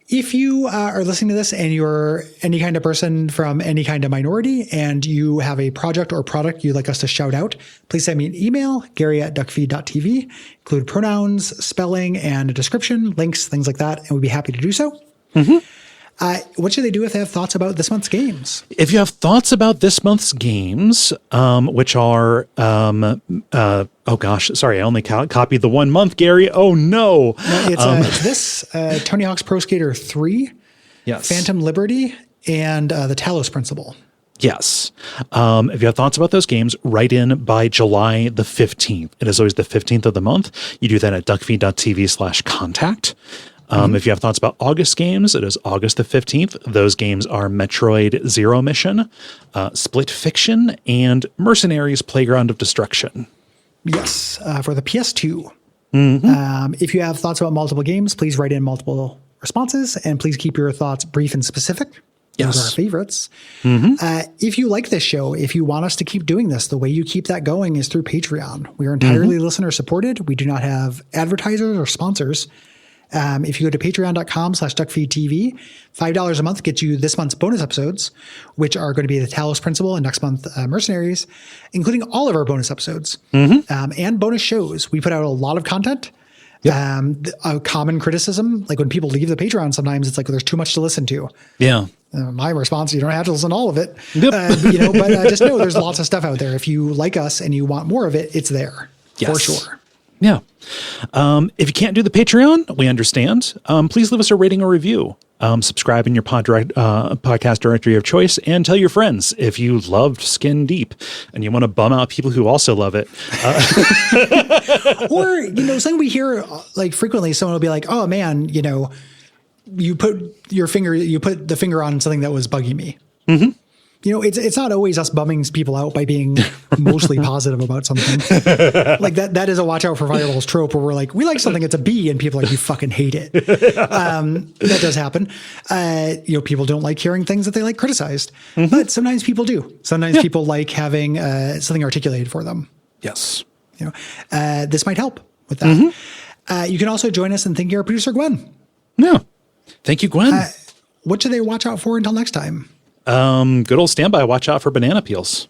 If you are listening to this and you're any kind of person from any kind of minority and you have a project or product you'd like us to shout out, please send me an email, Gary@Duckfeed.tv, include pronouns, spelling, and a description, links, things like that, and we'd be happy to do so. What should they do if they have thoughts about this month's games? If you have thoughts about this month's games, which are, oh gosh, sorry, I only copied the 1 month, Gary. Oh no. It's this, Tony Hawk's Pro Skater 3, Phantom Liberty, and the Talos Principle. Yes. If you have thoughts about those games, write in by July the 15th. It is always the 15th of the month. You do that at duckfeed.tv/contact. If you have thoughts about August games, it is August the 15th. Those games are Metroid Zero Mission, Split Fiction, and Mercenaries Playground of Destruction. Yes, for the PS2. If you have thoughts about multiple games, please write in multiple responses, and please keep your thoughts brief and specific. Those are our favorites. If you like this show, if you want us to keep doing this, the way you keep that going is through Patreon. We are entirely listener supported. We do not have advertisers or sponsors. If you go to patreon.com/duckfeed.tv, $5 a month gets you this month's bonus episodes, which are going to be the Talos Principle and next month Mercenaries, including all of our bonus episodes and bonus shows. We put out a lot of content. A common criticism, like when people leave the Patreon, sometimes it's like, well, there's too much to listen to. Yeah. My response, you don't have to listen to all of it, but just know there's lots of stuff out there. If you like us and you want more of it, it's there for sure. Yeah. If you can't do the Patreon, we understand. Please leave us a rating or review. Subscribe in your podcast directory of choice, and tell your friends if you loved Skin Deep and you want to bum out people who also love it. Or, something we hear like frequently, someone will be like, oh man, you put the finger on something that was bugging me. It's not always us bumming people out by being mostly positive about something. Like that is a watch out for fireballs trope where we're like, we like something, it's a B, and people are like, you fucking hate it. That does happen. People don't like hearing things that they like criticized, but sometimes people do. Sometimes people like having something articulated for them. Yes. This might help with that. You can also join us in thanking our producer, Gwen. Yeah. Thank you, Gwen. What should they watch out for until next time? Good old standby. Watch out for banana peels.